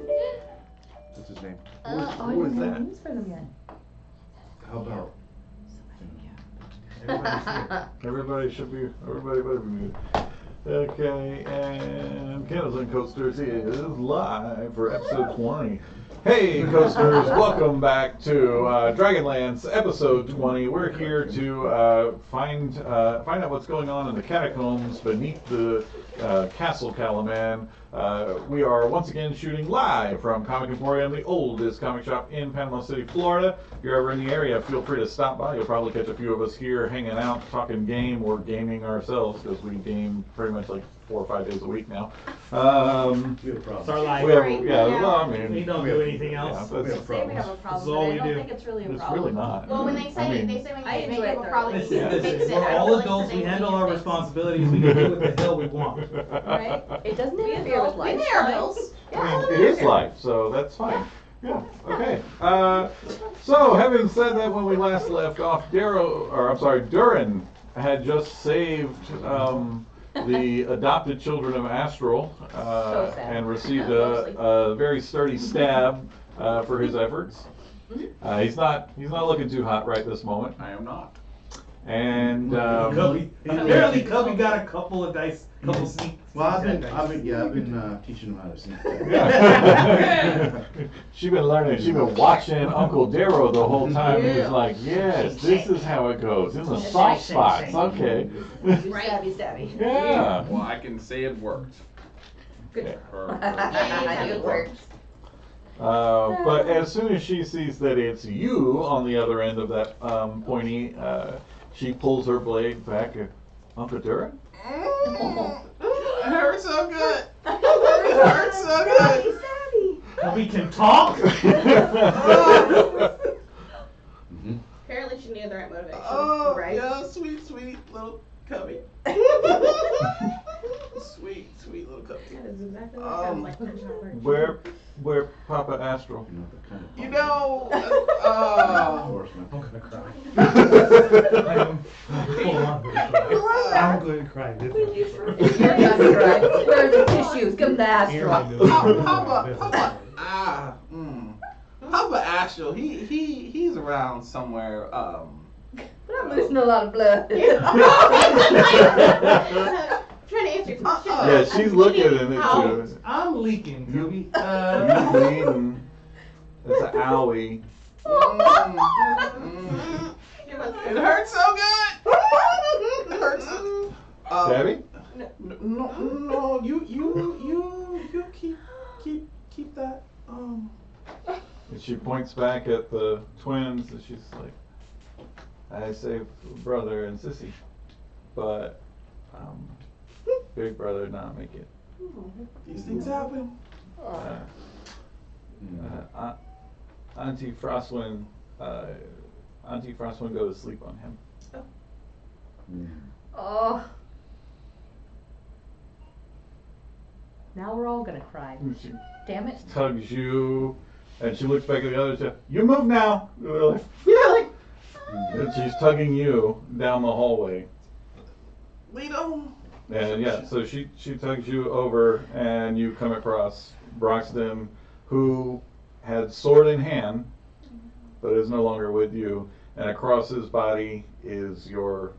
What's his name? Who is that? Names for them yet. How about? Everybody better be muted. Okay, and Candles and Coasters is live for episode 20. Hey, Coasters, welcome back to Dragonlance, episode 20. We're here to find out what's going on in the catacombs beneath the Castle Calaman. We are once again shooting live from Comic Emporium, the oldest comic shop in Panama City, Florida. If you're ever in the area, feel free to stop by. You'll probably catch a few of us here hanging out, talking game or gaming ourselves, because we game pretty much like 4 or 5 days a week now. We have It's problems. our life. Well, I mean, We don't do anything else. Yeah, We have Say we have a problems. problem, That's but all I we don't do. think it's really a it's problem. really not. Well, when they say I mean, they say when I you make enjoy it it a though. problem, Listen, you Yeah. fix listen, it. we're I all don't like adults. to We say handle you our fix it. responsibilities. We can do what the hell we want. Right? It doesn't We interfere with adults, we life. pay our bills. It is life, so that's fine. Yeah, okay. So, having said that, when we last left off, Durin had just saved the adopted children of Astral So sad. and received a very sturdy stab for his efforts. He's not looking too hot right this moment. I am not. And Apparently, Cubby got a couple of dice, couple sneak. Well, I've been teaching him how to sneak. She's been learning. She's been watching Uncle Darrow the whole time. He was like, "Yes, this is how it goes in the soft spots." Okay. Stabby, stabby. Yeah. Well, I can say it worked. Good. It works. But as soon as she sees that it's you on the other end of that pointy, she pulls her blade back at Uncle Durin. It hurts so good. It hurts so good. Cubby can talk. Apparently she needed the right motivation. Oh, right? yeah, sweet little cubby. Sweet little cubby. That is exactly what it sounds like. Punching out words. Where Papa Astral? You know, Horseman. I'm gonna cry. I'm going to cry. You're gonna cry. Where are the tissues? Give them the Astral. Papa Astral, he's around somewhere. But I'm losing a lot of blood. Trying to answer your question. Yeah, she's looking at it too. I'm leaking, Cubby. You bleeding. That's an owie. It hurts so good. It hurts. Stabby? No, you keep that. And she points back at the twins and she's like, I saved brother and sissy, but big brother did not make it. These things happen. Auntie Frostwind go to sleep on him. Oh. Now we're all gonna cry. She Damn it. tugs you, and she looks back at the others. And says, you move now. And they're like, really? And she's tugging you down the hallway. Lead on. And yeah, so she tugs you over, and you come across Broxton, who had sword in hand, but is no longer with you. And across his body is your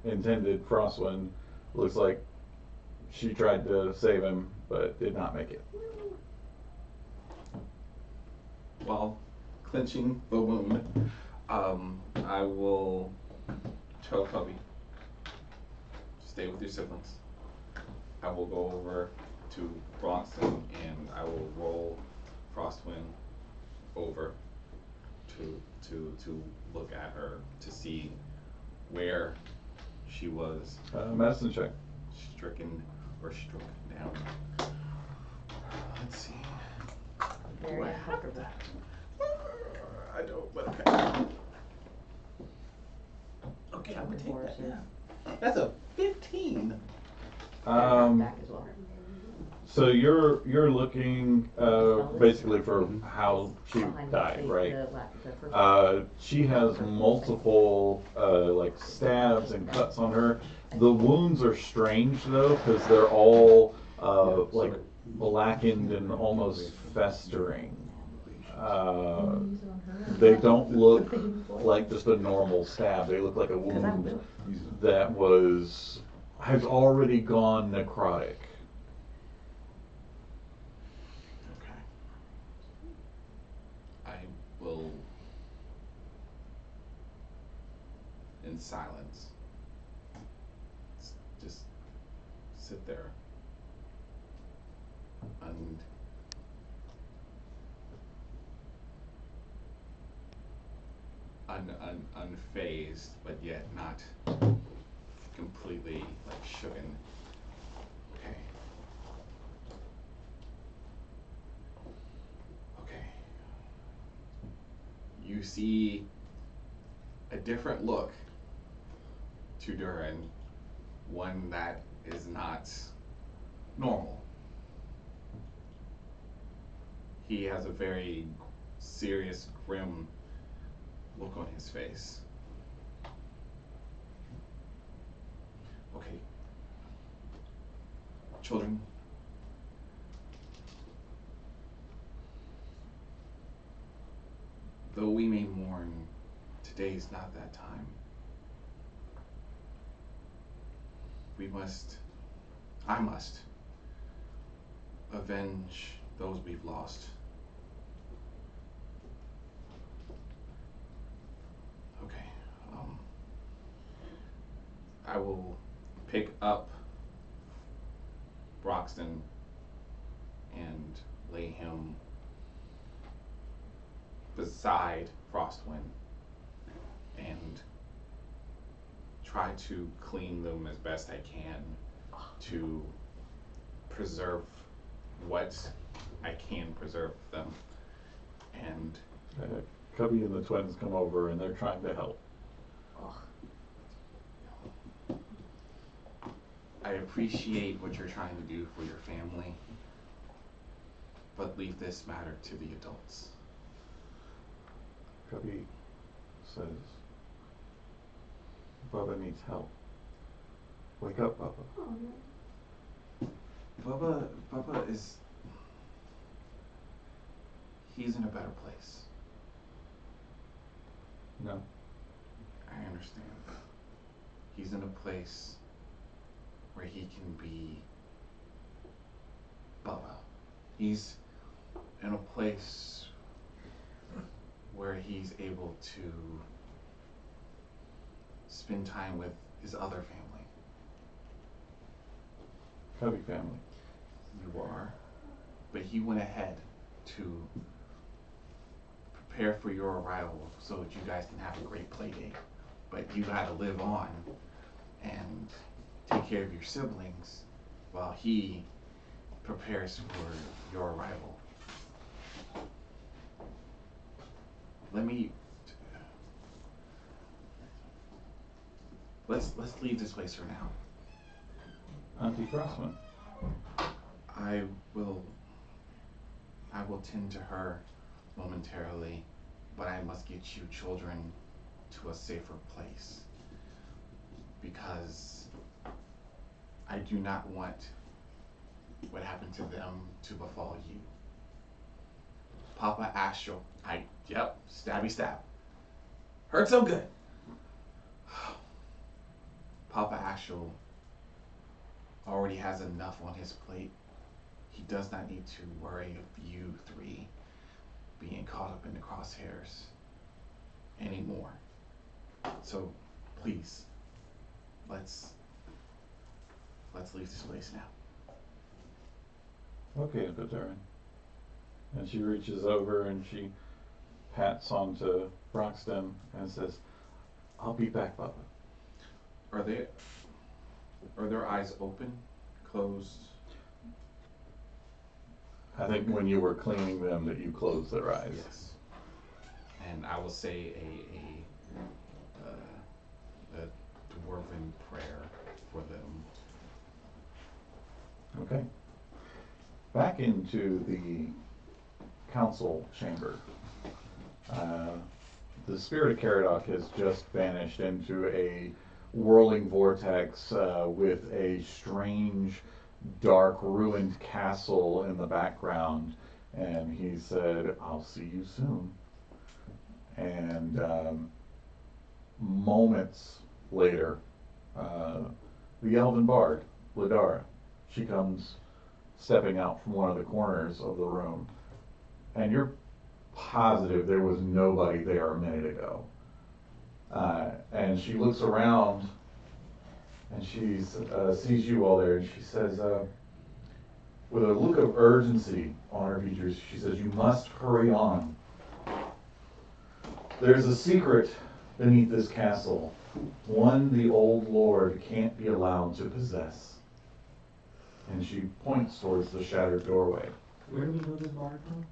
intended Frostwind. Looks like she tried to save him, but did not make it. While clenching the wound, I will tell Cubby, stay with your siblings. I will go over to Bronson and I will roll Frostwind over to look at her to see where she was Medicine check. stricken or struck down. Let's see. Very uncomfortable. I don't, but okay. Okay, I'm gonna take that. Yeah. That's a 15. Back as well. So you're looking basically for how she died, right? She has multiple like stabs and cuts on her. The wounds are strange though, because they're all like blackened and almost festering. They don't look like just a normal stab. They look like a wound that has already gone necrotic. Okay. I will, in silence, just sit there unfazed, but yet not completely like shooken. Okay. Okay. You see a different look to Durin, one that is not normal. He has a very serious, grim look on his face. Okay. Children, though we may mourn, today's not that time. I must avenge those we've lost. Okay, I will pick up Broxton and lay him beside Frostwind and try to clean them as best I can to preserve what I can preserve them. And Cubby and the twins come over and they're trying to help. I appreciate what you're trying to do for your family, but leave this matter to the adults. Cubby says, Bubba needs help. Wake up, Bubba. Oh, Bubba is... He's in a better place. No. I understand. He's in a place where he can be Bubba. He's in a place where he's able to spend time with his other family. Cubby family. You are. But he went ahead to prepare for your arrival so that you guys can have a great play date. But you gotta live on and take care of your siblings while he prepares for your arrival. Let's leave this place for now. Auntie Crossman. I will tend to her momentarily, but I must get you children to a safer place, because I do not want what happened to them to befall you. Papa Astral, stabby stab. Hurt so good. Papa Astral already has enough on his plate. He does not need to worry of you three being caught up in the crosshairs anymore. So please, let's leave this place now. Okay, Durin. And she reaches over and she pats onto Broxton and says, I'll be back, Bubba. Are their eyes open, closed? I think when you were cleaning them that you closed their eyes. Yes. And I will say a dwarven prayer for them. Okay. Back into the council chamber. The spirit of Caradoc has just vanished into a whirling vortex with a strange dark ruined castle in the background, and he said, "I'll see you soon." And moments later, the elven bard, Ladara, she comes stepping out from one of the corners of the room, and you're positive there was nobody there a minute ago. And she looks around, and she sees you all there, and she says, with a look of urgency on her features, she says, "You must hurry on. There's a secret beneath this castle, one the old lord can't be allowed to possess." And she points towards the shattered doorway. Where do we know this bard from?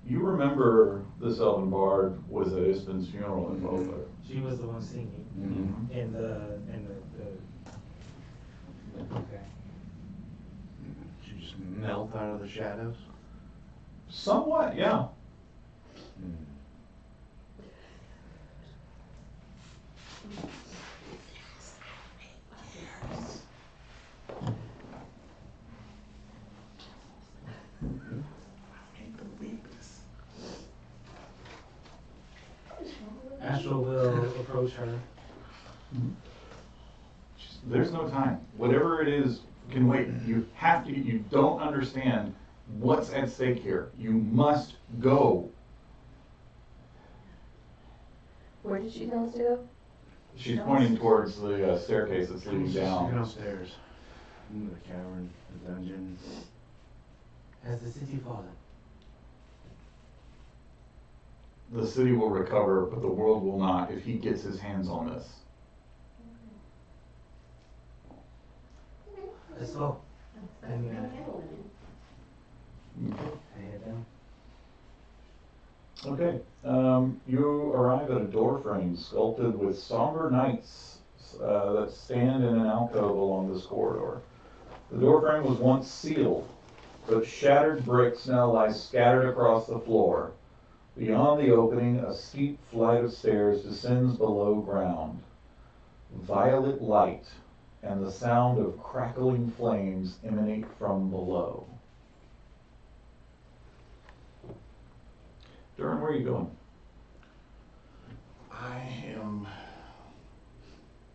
You remember this elven bard was at Ispen's funeral in Boba. She was the one singing. Mm-hmm. And the okay. She just melt out of the shadows. Somewhat, yeah. Astral will approach her. There's no time. Whatever it is can wait. You have to, you don't understand what's at stake here. You must go. Where did she tell us to go? She's pointing towards the staircase that's leading down. Downstairs. Into the cavern, the dungeon. Has the city fallen? The city will recover, but the world will not if he gets his hands on this. Let's go. And I head down. Okay. You arrive at a door frame sculpted with somber knights that stand in an alcove along this corridor. The door frame was once sealed, but shattered bricks now lie scattered across the floor. Beyond the opening, a steep flight of stairs descends below ground. Violet light and the sound of crackling flames emanate from below. Durin, where are you going? I am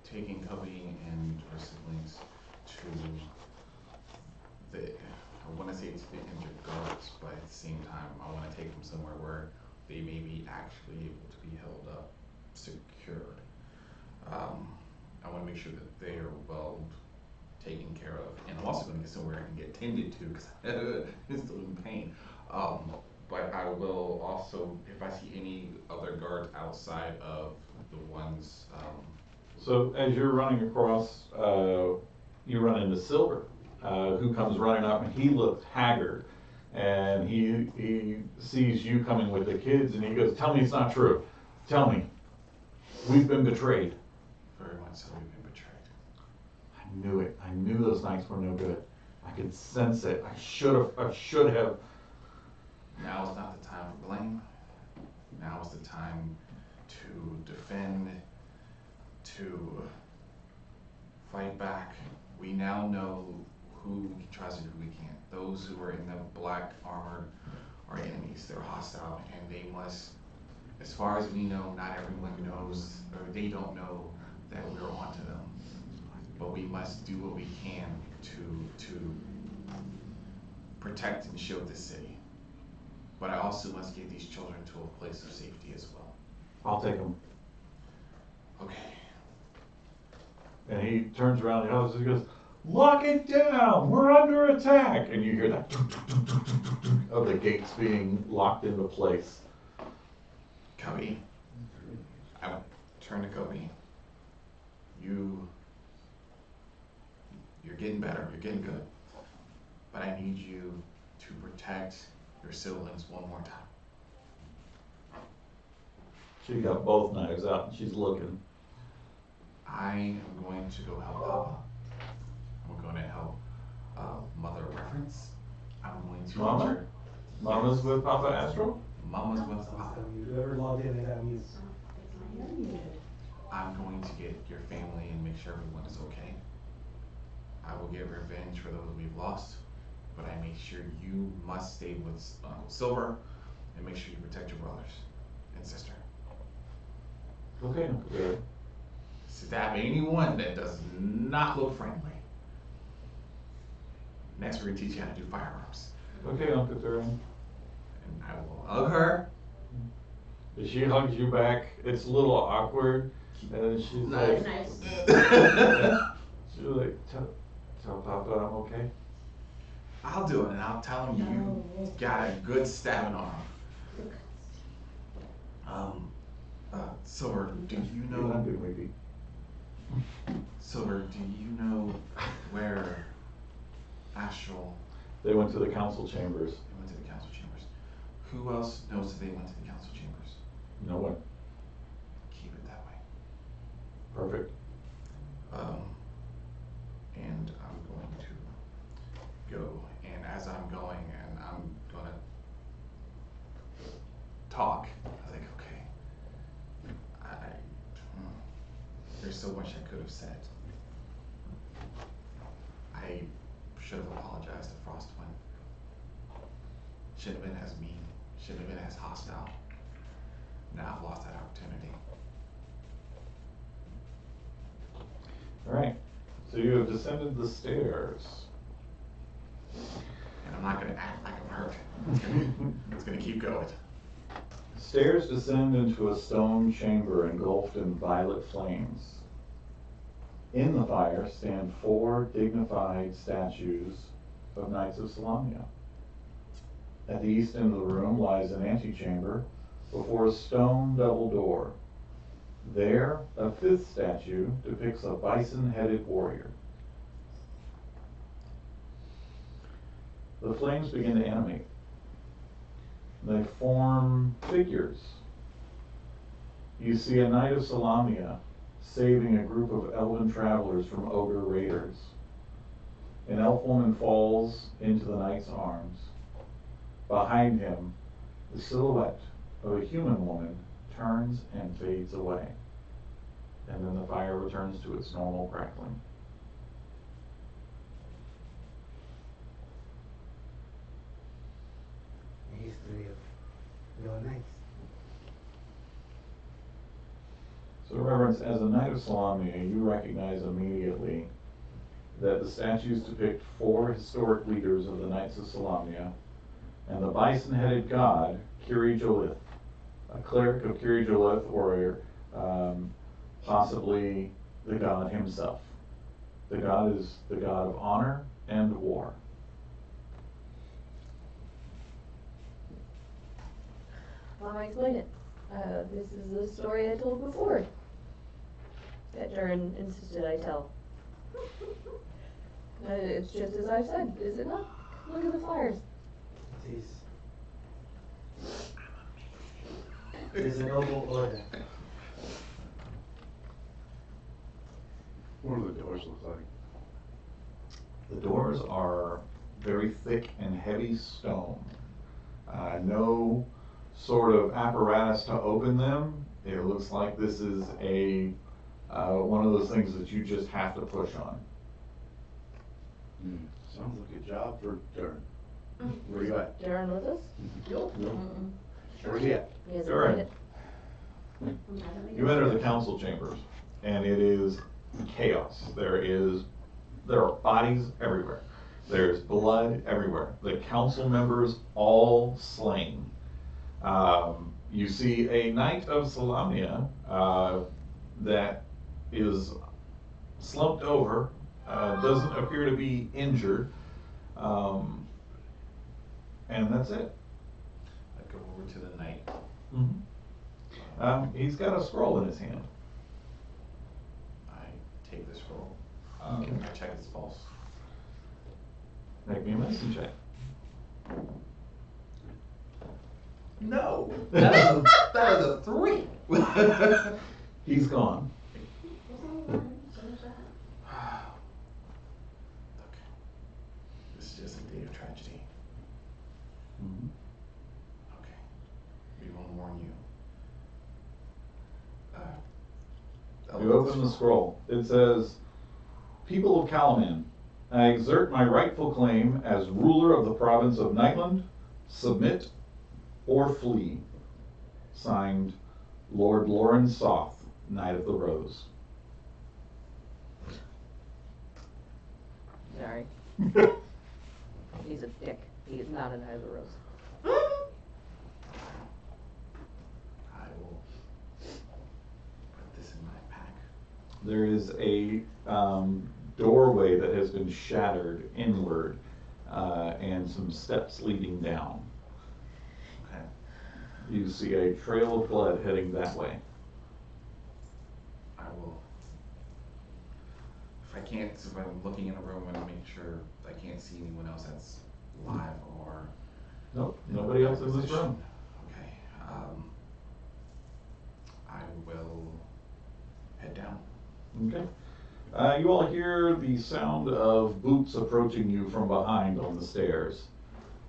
taking Cubby and her siblings to the, I want to say it's the injured guards, but at the same time, I want to take them somewhere where they may be actually able to be held up, secured. I want to make sure that they are well taken care of, and I'm also going to get somewhere I can get tended to because I'm still in pain. But I will also, if I see any other guards outside of the ones. So as you're running across, you run into Silver, who comes running up, and he looks haggard. And he sees you coming with the kids, and he goes, "Tell me it's not true. Tell me. We've been betrayed." Very much so, we've been betrayed. I knew it. I knew those nights were no good. I could sense it. I should have. Now is not the time for blame. Now is the time to defend, to fight back. We now know who we can trust and who we can't. Those who are in the black armor are enemies. They're hostile, and they must, as far as we know, not everyone knows, or they don't know that we're onto them. But we must do what we can to protect and shield this city. But I also must get these children to a place of safety as well. I'll take them. Okay. And he turns around the house and he goes, "Lock it down! We're under attack!" And you hear that of the gates being locked into place. Cubby, I would turn to Cubby. You're getting better, you're getting good. But I need you to protect your siblings one more time. She got both knives out and she's looking. I am going to go help Papa. I'm going to help Mother Reference. I'm going to Mama? enter. Mama's with Papa Astro? Mama's with Papa. Whoever logged in, they got me. I'm going to get your family and make sure everyone is okay. I will get revenge for those we've lost, but I make sure you must stay with Uncle Silver and make sure you protect your brothers and sister. Okay, Uncle Barry. Stab anyone that does not look friendly. Next, we're gonna teach you how to do firearms. Okay, Uncle Barry. And I will hug her. She hugs you back. It's a little awkward, and she's like, Nice. she's like, tell Papa I'm okay. I'll do it, and I'll tell him you got a good stabbing arm. Silver, do you I'm know? good, maybe. Silver, do you know where Astral? They went to the council chambers. They went to the council chambers. Who else knows that they went to the council chambers? No one. Keep it that way. Perfect. And I'm going to go. And as I'm going, and I'm gonna talk. I was like, okay. There's so much I could have said. I should have apologized to Frostwind. Shouldn't have been as mean. Shouldn't have been as hostile. Now I've lost that opportunity. All right. So you have descended the stairs. And I'm not gonna act like I'm hurt. It's gonna keep going. Stairs descend into a stone chamber engulfed in violet flames. In the fire stand 4 dignified statues of Knights of Salamia. At the east end of the room lies an antechamber before a stone double door. There, a 5th statue depicts a bison-headed warrior. The flames begin to animate. They form figures. You see a knight of Salamia saving a group of elven travelers from ogre raiders. An elf woman falls into the knight's arms. Behind him, the silhouette of a human woman turns and fades away. And then the fire returns to its normal crackling. The history of your knights. So, Reverence, as a Knight of Salamia, you recognize immediately that the statues depict 4 historic leaders of the Knights of Salamia, and the bison-headed god, Kiri Jolith, a cleric of Kiri Jolith, or possibly the god himself. The god is the god of honor and war. I'll explain it. This is the story I told before. That Durin insisted I tell. It's just as I've said, is it not? Look at the fires. It is. It is a noble order. What do the doors look like? The doors are very thick and heavy stone. No sort of apparatus to open them. It looks like this is a one of those things that you just have to push on. Sounds like a job for Durin. Where you at? Durin with us? Nope. Mm-mm. Where's he at? He hasn't Durin. made it. You enter the council chambers, and it is chaos. There are bodies everywhere. There's blood everywhere. The council members all slain. You see a knight of Salamia that is slumped over, doesn't appear to be injured, and that's it. I go over to the knight. He's got a scroll in his hand. I take the scroll. Okay. I check its pulse. Make me a medicine check. No, that is a 3. He's gone. Look, this is just a day of tragedy. Okay, we will warn you. You open the scroll. It says, "People of Kalaman, I exert my rightful claim as ruler of the province of Nightland, submit or flee. Signed, Lord Lauren Soth, Knight of the Rose. Sorry. He's a dick. He is not a Knight of the Rose. I will put this in my pack. There is a doorway that has been shattered inward and some steps leading down. Okay. You see a trail of blood heading that way. I will. If I can't, if I'm looking in a room and make sure I can't see anyone else that's live or. Nope, nobody else in this position. room. Okay. I will head down. Okay. You all hear the sound of boots approaching you from behind on the stairs.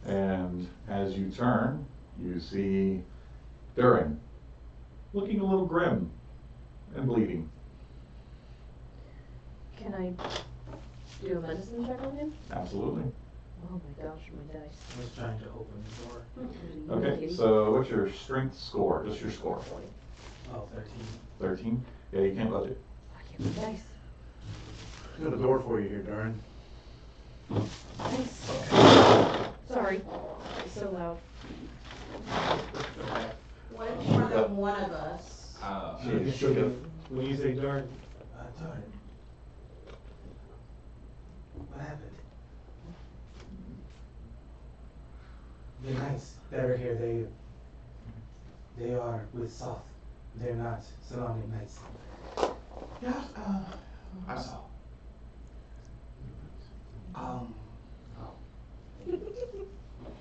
And as you turn, you see Durin, looking a little grim and bleeding. Can I do a medicine check on him? Absolutely. Oh my gosh, my dice. I was trying to open the door. Okay, so what's your strength score? Just your score. Oh, 13. 13? Yeah, you can't budget. I can't do dice. Got a door for you here, Darren. Dice. Sorry. It's so loud. What if more than one of us? She shook it. When you say Jordan, Jordan, what happened? The knights that are here, they are with Soth. They're not surrounding knights. Yeah. I saw.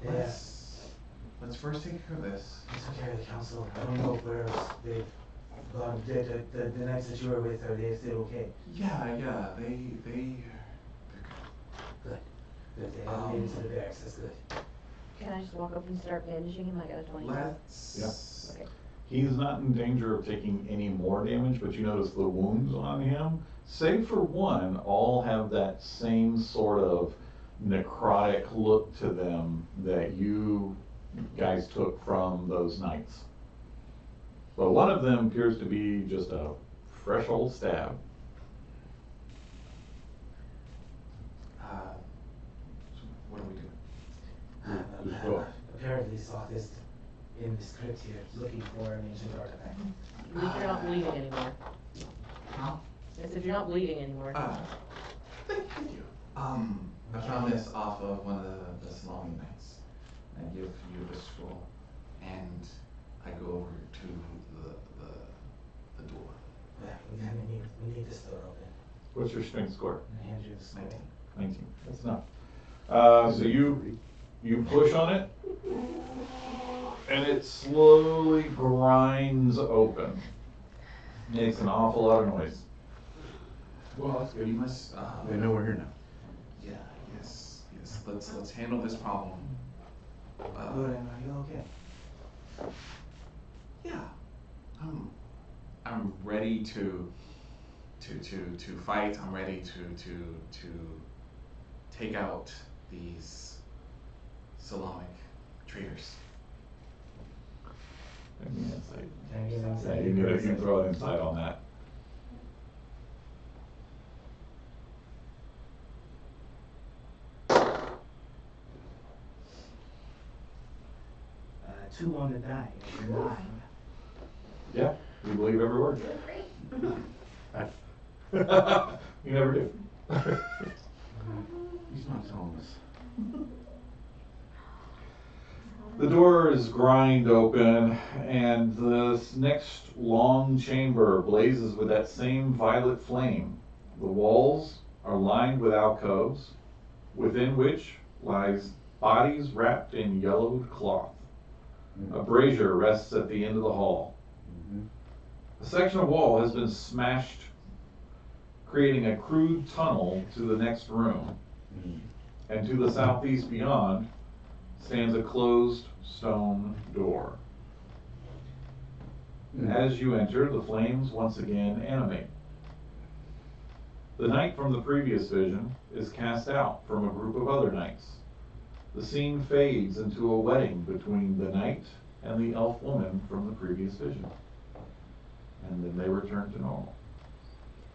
Yeah. Let's first take care of this. I took care of the council. I don't know where else they've gone. The knights that you were with, are they still okay? Yeah. They're Good. Good. They haven't made it to the barracks. That's good. Can I just walk up and start bandaging him? I got a 20. Let's. Okay. He's not in danger of taking any more damage, but you notice the wounds on him, save for one, all have that same sort of necrotic look to them that you guys took from those knights. But one of them appears to be just a fresh old stab. What do we do? Just go. Apparently, Soth is in this crypt here, looking for an ancient artifact. At least you're not bleeding anymore. Huh? I said you're not bleeding anymore. Thank you. I found this off of one of the Salami nights. I give you the scroll, and I go over to the door. Yeah, we need this door open. What's your strength score? I hand you the scroll. 19. 19. That's enough. So you push on it, and it slowly grinds open. Makes an awful lot of noise. Well, that's good. You must. They know we're here now. Yeah. Yes. Let's handle this problem. Lauren, are you okay? Yeah. I'm ready to fight. I'm ready to take out these Salamic traitors. Give me insight. Can I give Yeah, insight? you can throw an insight on that. 2 on the die. 9. Yeah, you believe every word. You never do. He's not telling us. The door is grind open, and this next long chamber blazes with that same violet flame. The walls are lined with alcoves, within which lies bodies wrapped in yellowed cloth. A brazier rests at the end of the hall. A section of wall has been smashed, creating a crude tunnel to the next room. And to the southeast beyond stands a closed stone door. As you enter, the flames once again animate. The knight from the previous vision is cast out from a group of other knights. The scene fades into a wedding between the knight and the elf woman from the previous vision. And then they return to normal.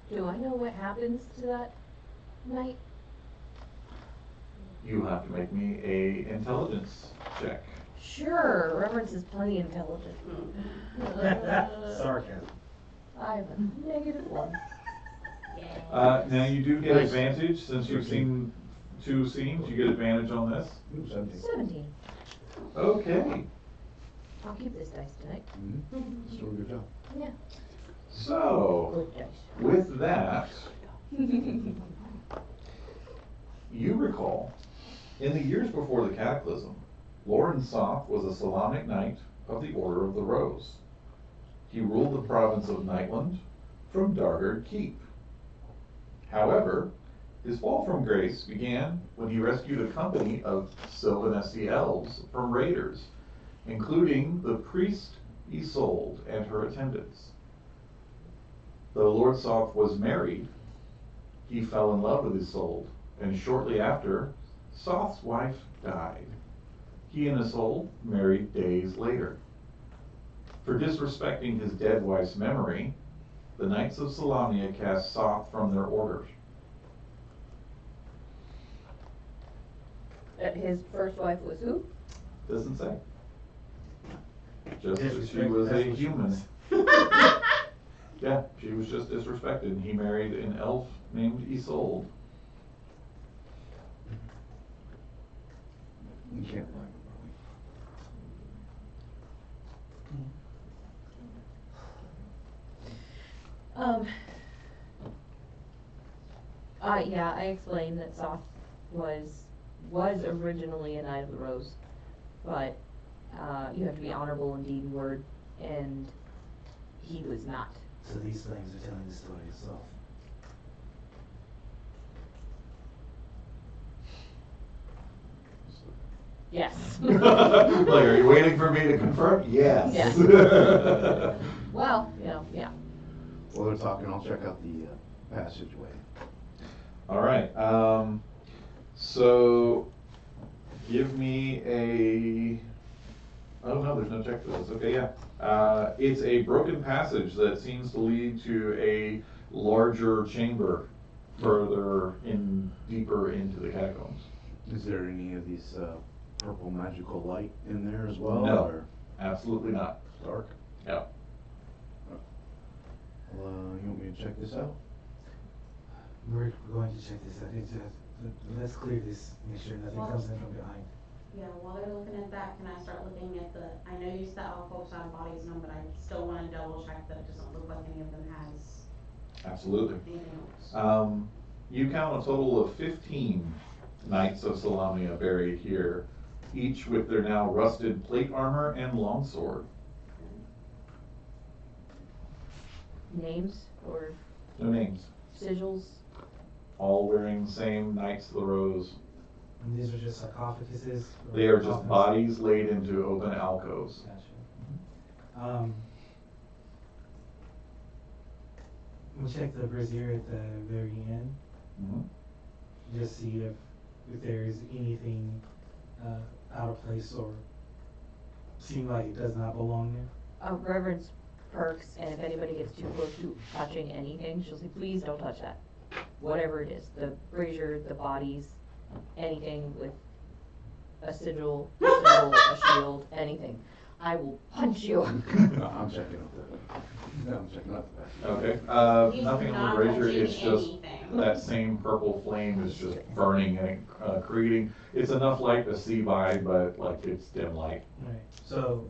Do I know what happens to that knight? You have to make me a intelligence check. Sure, Reverence is plenty intelligent. Sarcasm. I have a -1. Now you do get Nice. advantage since you've seen 2 scenes. You get advantage on this. Ooh, 17. 17. Okay. I'll keep this dice tonight. Mm-hmm. Still a good job. Yeah. So, Good dice. with that, you recall, in the years before the Cataclysm, Loren Soth was a Solanic knight of the Order of the Rose. He ruled the province of Nightland from Dargard Keep. However, his fall from grace began when he rescued a company of Sylvanesti elves from raiders, including the priest Isolde and her attendants. Though Lord Soth was married, he fell in love with Isolde, and shortly after, Soth's wife died. He and Isolde married days later. For disrespecting his dead wife's memory, the Knights of Solamnia cast Soth from their orders. His first wife was who? Doesn't say. Just that she Disrespect, was a that's what she human. was. Yeah, she was just disrespected, and he married an elf named Isolde. You can't lie, Um. Yeah, I explained that Soth was originally a Knight of the Rose, but you have to be honorable in deed and word, and he was not. So these flames are telling the story itself. Yes. Like, are you waiting for me to confirm? Yes. Yes. Well, yeah. While they're talking, I'll check out the passageway. All right. So give me a. Oh no, there's no check for this. Okay, yeah. It's a broken passage that seems to lead to a larger chamber further in, deeper into the catacombs. Is there any of these purple magical light in there as well? No. Or Absolutely not. dark? Yeah. Well, you want me to check this out? We're going to check this out. Let's clear this, make sure nothing Well- comes in from behind. Yeah, while they're looking at that, can I start looking at I know you said all folks out of bodies know, but I still wanna double check that it doesn't look like any of them has Absolutely. anything else. You count a total of 15 Knights of Solamnia buried here, each with their now rusted plate armor and longsword. Names or No names. sigils? All wearing the same Knights of the Rose. And these are just sarcophaguses? or They are just coffins? bodies laid into open alcoves. Gotcha. We'll check the brazier at the very end, Mhm. just see if there is anything out of place or seem like it does not belong there. Reverence perks, and if anybody gets too close to touching anything, she'll say, please don't touch that. Whatever it is, the brazier, the bodies, anything with a sigil, a shield, anything. I will punch you. No, I'm checking out I'm checking out the passageway. Okay, He's nothing on not the brazier, touching it's just anything. that same purple flame is just burning and creating, it's enough light to see by, but like it's dim light. Right, so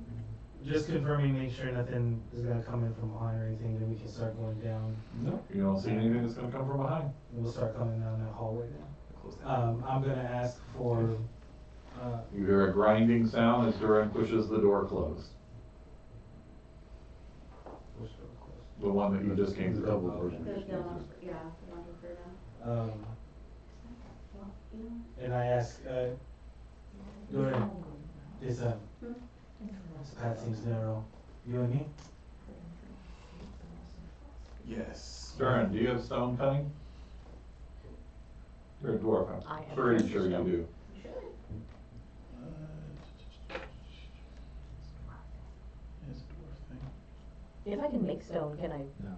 just confirming, make sure nothing is gonna come in from behind or anything, then we can start going down. No, you don't see anything that's gonna come from behind. And we'll start coming down that hallway then. Close that. I'm gonna ask for, You hear a grinding sound as Duran pushes the door closed. which door closed? The one that you just came The through. double version. The one, yeah, the one over there. Um, Well, you know, and I ask, Dora, this path seems narrow. You and me? Yes. Duran, do you have stone cutting? You're a dwarf, I I'm am pretty a sure you dwarf. do. You should. It's a dwarf thing. If I can make stone, can I? No.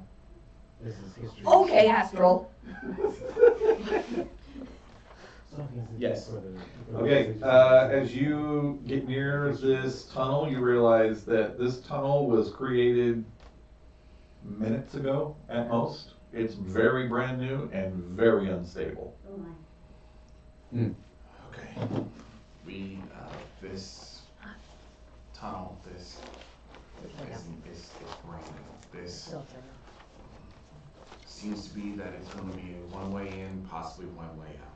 This is history. Okay, Astral. Yes. Okay, as you get near this tunnel, you realize that this tunnel was created minutes ago at most. It's very brand new and very unstable. Oh my. Okay. This tunnel, this brand new. This seems to be that it's going to be one way in, possibly one way out.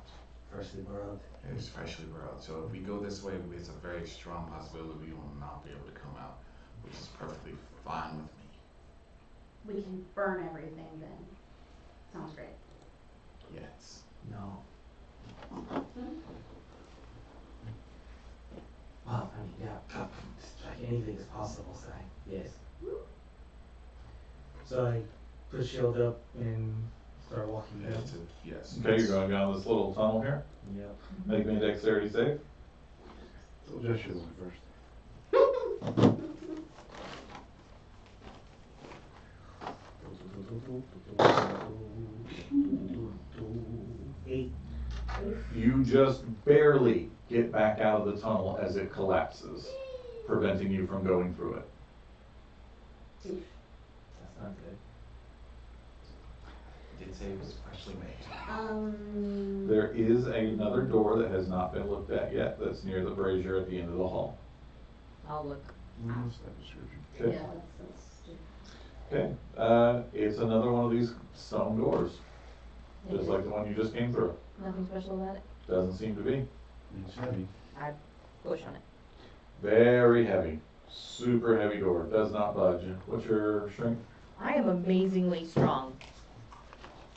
Freshly burrowed. It's freshly burrowed. So if we go this way, it's a very strong possibility we will not be able to come out, which is perfectly fine with me. We can burn everything then. Sounds great. Yes. No. Well, I mean, yeah. Like anything is possible, Si. Yes. So I put shield up and start walking down. Yes. Okay, you're going down this little tunnel here. Yep. Make me a dexterity save. So just you first. 8. You just barely get back out of the tunnel as it collapses, preventing you from going through it. That's not good. It did say it was freshly made. There is another door that has not been looked at yet that's near the brazier at the end of the hall. I'll look. What's that description? Okay. Yeah, that's Okay, it's another one of these stone doors, just like the one you just came through. Nothing special about it. Doesn't seem to be. It's heavy. I push on it. Very heavy, super heavy door, does not budge. What's your strength? I am amazingly strong,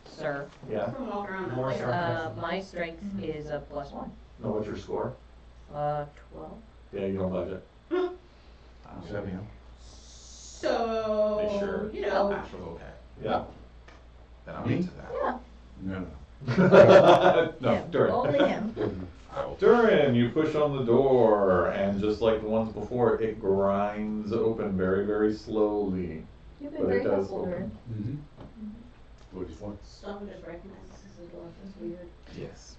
sir. Yeah, from walking around that More way. sarcasm. My strength is a +1. no, what's your score? 12. Yeah, you don't budge it. It's heavy, huh? So, Make sure you know, Astral's okay. Yeah. Then I'm into that. Yeah. No. No, Him. Durin. Only him. I will. Durin, you push on the door, and just like the ones before, it grinds open very, very slowly. You've been But very it does helpful, open. Durin. Mm-hmm. What do you want? Stone just recognizes this as a dwarf. That's weird. Yes.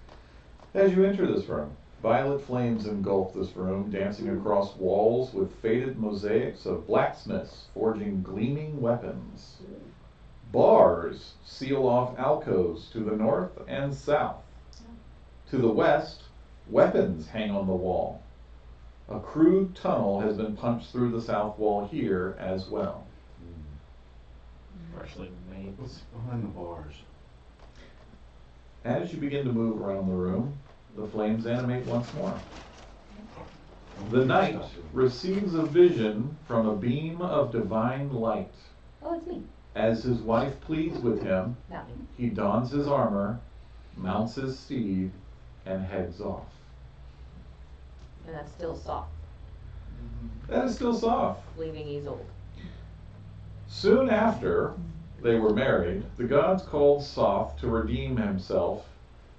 As you enter this room, violet flames engulf this room, dancing across walls with faded mosaics of blacksmiths forging gleaming weapons. Bars seal off alcoves to the north and south. To the west, weapons hang on the wall. A crude tunnel has been punched through the south wall here as well. Freshly made. What's behind the bars? As you begin to move around the room, the flames animate once more. The knight receives a vision from a beam of divine light. Oh, it's me. As his wife pleads with him, Not me. he dons his armor, mounts his steed, and heads off. And that's still soft, That is still soft. believing he's old. Soon after they were married, the gods called Soth to redeem himself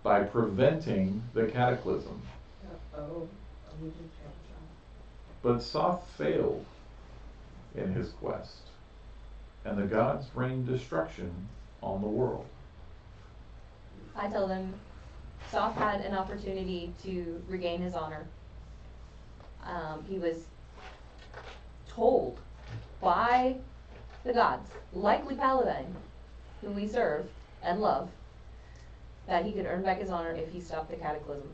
by preventing the cataclysm. Oh. But Soth failed in his quest, and the gods rained destruction on the world. I tell them, Soph had an opportunity to regain his honor. He was told by the gods, likely Paladin, whom we serve and love, that he could earn back his honor if he stopped the cataclysm.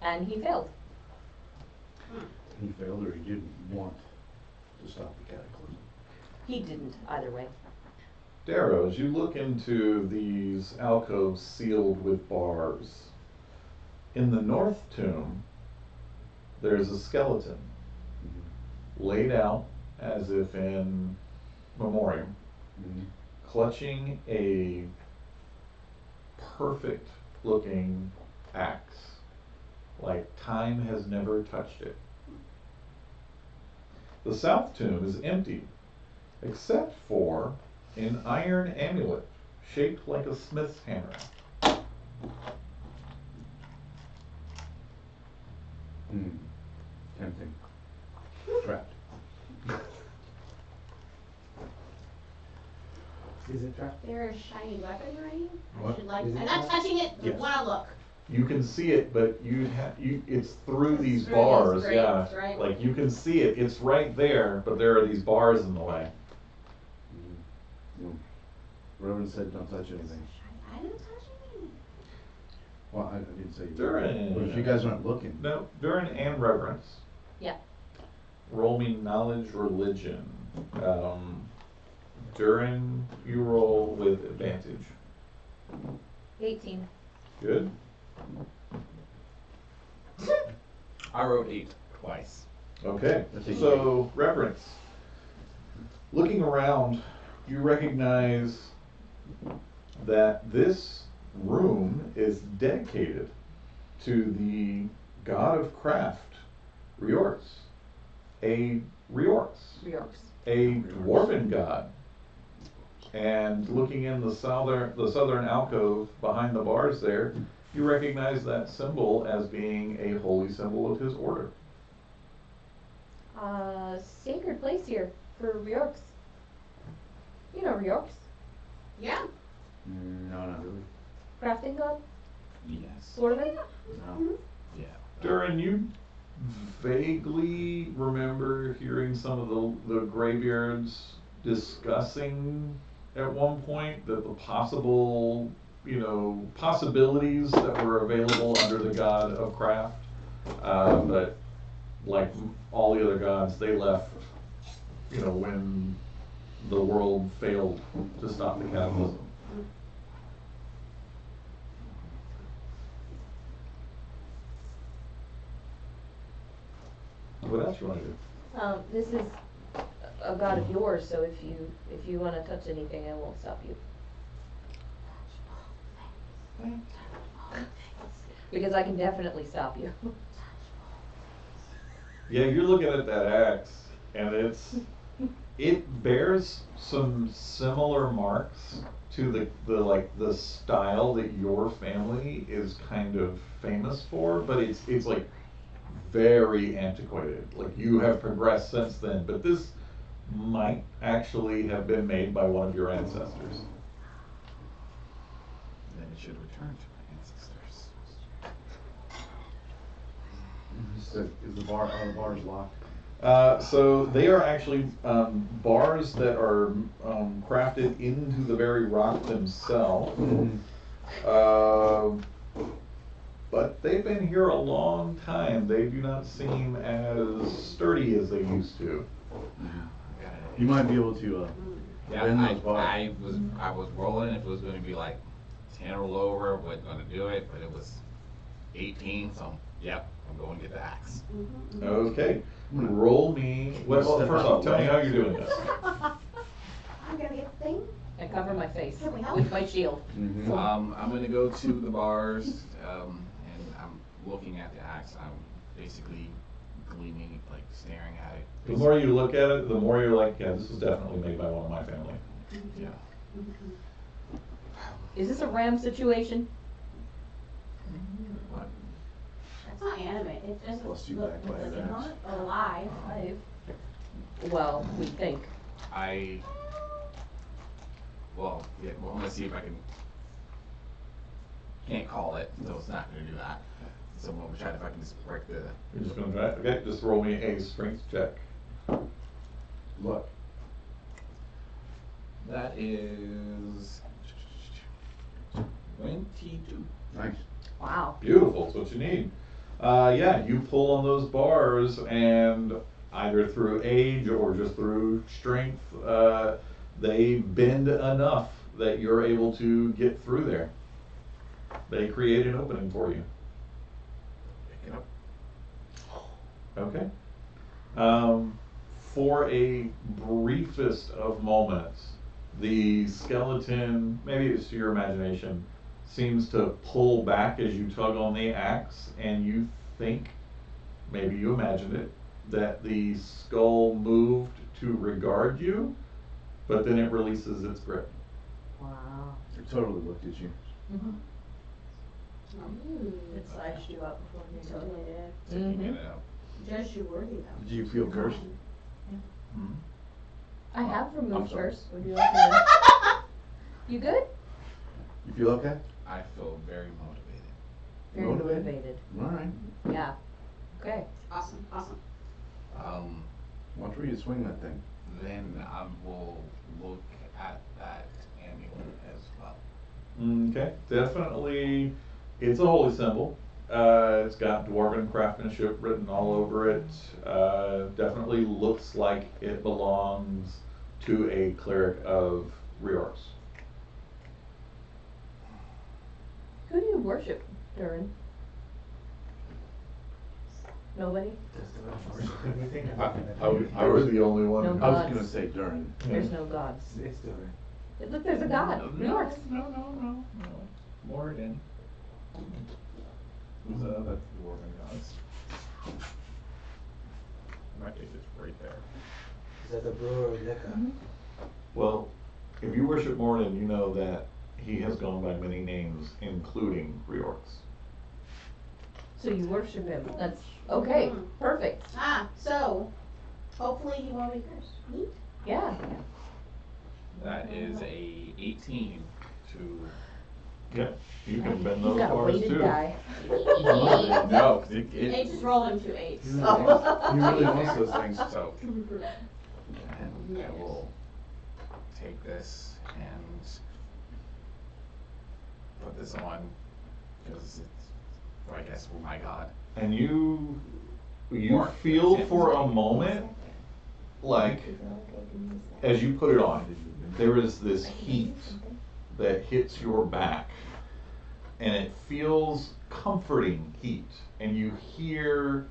And he failed. He failed or he didn't want to stop the cataclysm? He didn't, either way. Darrow, as you look into these alcoves sealed with bars, in the north tomb, there's a skeleton laid out as if in memoriam, Mm-hmm. clutching a perfect looking axe, like time has never touched it. The south tomb is empty, except for an iron amulet shaped like a smith's hammer. Tempting. Trapped. Is it trapped? There is shiny weaponry. What? I should like, Is it I'm not touching it, but Yes. wanna look. You can see it, but it's through It's these through bars, these yeah. grates, right? Like you can see it, it's right there, but there are these bars in the way. Reverend said don't touch anything. I didn't touch anything. Well, I didn't say you. Durin. But if you guys aren't looking. No, Durin and Reverence. Yeah. Roll me knowledge religion. Durin, you roll with advantage. 18. Good. I wrote 8 twice. Okay, That's a so Reverence. Looking around, you recognize that this room is dedicated to the god of craft, Riorx. A dwarven god. And looking in the southern alcove behind the bars there, you recognize that symbol as being a holy symbol of his order. Sacred place here for Riorx. You know Riorx, Yeah. No, not really. crafting god, Yes. swordsman. No. Yeah. Durin, you vaguely remember hearing some of the graybeards discussing at one point that the possible, possibilities that were available under the god of craft, but like all the other gods, they left, when the world failed to stop the cataclysm. What else you want to do? This is a god of yours, so if you want to touch anything, I won't stop you. Because I can definitely stop you. Yeah, you're looking at that axe, and it bears some similar marks to the style that your family is kind of famous for, but it's like very antiquated. Like you have progressed since then, but this might actually have been made by one of your ancestors. Then it should return to my ancestors. Is the bars locked? So they are actually bars that are crafted into the very rock themselves. But they've been here a long time. They do not seem as sturdy as they used to. You might be able to Yeah, bend those bars. I was rolling if it was going to be like 10 or lower, wasn't going to do it, but it was 18, so yep, I'm going to get the axe. Okay, roll me. Well, first off, tell me how you're doing this. I'm gonna get the thing. I cover my face Can we help? with my shield. I'm going to go to the bars, and I'm looking at the axe. I'm basically gleaming, like staring at it. The more you look at it, the more you're like, yeah, this is definitely made by one of my family. Yeah. Is this a ram situation? What? It's not animate, it's just Plus two back by it's your not axe. alive. Well, we think. Well, I'm gonna see if I can't call it, so it's not gonna do that. So I'm gonna try if I can just break the, You're just gonna try it? Okay, just roll me a strength check. Look. that is 22. Nice. Wow. Beautiful, that's what you need. Yeah, you pull on those bars, and either through age or just through strength, they bend enough that you're able to get through there. They create an opening for you. Pick it up. Okay. For a briefest of moments, the skeleton, maybe it's your imagination, seems to pull back as you tug on the axe, and you think, maybe you imagined it, that the skull moved to regard you, but then it releases its grip. Wow. It totally looked at you. It sliced you up before you got Totally did. Taking Mhm. it out. Judge you worthy though. Did you feel cursed? Hmm? I have I'm removed sorry. curse. Would you like to? You good? You feel okay? I feel very motivated. Very Motivated? motivated. Alright. Yeah. Okay. Awesome, awesome. Watch where you swing that thing. Then I will look at that amulet as well. Okay, definitely, it's a holy symbol. It's got dwarven craftsmanship written all over it. Definitely looks like it belongs to a cleric of Rior's. Who do you worship, Durin? Nobody? Does the rest worship everything? I was the only one. No I was gods. gonna say Durin. There's no gods. It's Durin. Look, there's a god. Rior's. No. Morgan. Who's the other dwarven gods? My face is right there. Is that the brewer of liquor? Well, if you worship Morden, you know that he has gone by many names, including Rior's. So you worship him. That's okay. Mhm. Perfect. So, hopefully he won't be cursed. Neat. Yeah. That is a 18 to. Yep, you can bend He's those got a bars weighted too. die. No, They just rolled him 2 8s. He So. really wants those things. So, and I will take this and put this on because it's, I guess, for my god. And you Mark, feel yeah. for a moment, like, as you put it on, there is this heat that hits your back, and it feels comforting heat, and you hear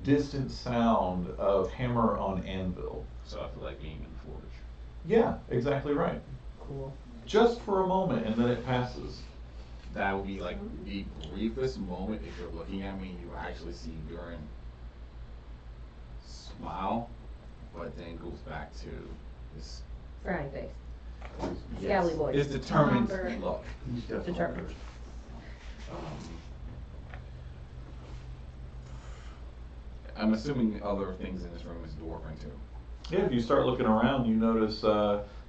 distant sound of hammer on anvil. So I feel like being in the forge. Yeah, exactly right. Cool. Just for a moment, and then it passes. That would be like the briefest moment if you're looking at me, you actually see Durin smile, but then goes back to this. Frowning face. Yes, Scally voice. This determined Somber. look. He's definitely Determined. cursed. I'm assuming other things in this room is dwarven too. Yeah, if you start looking around, you notice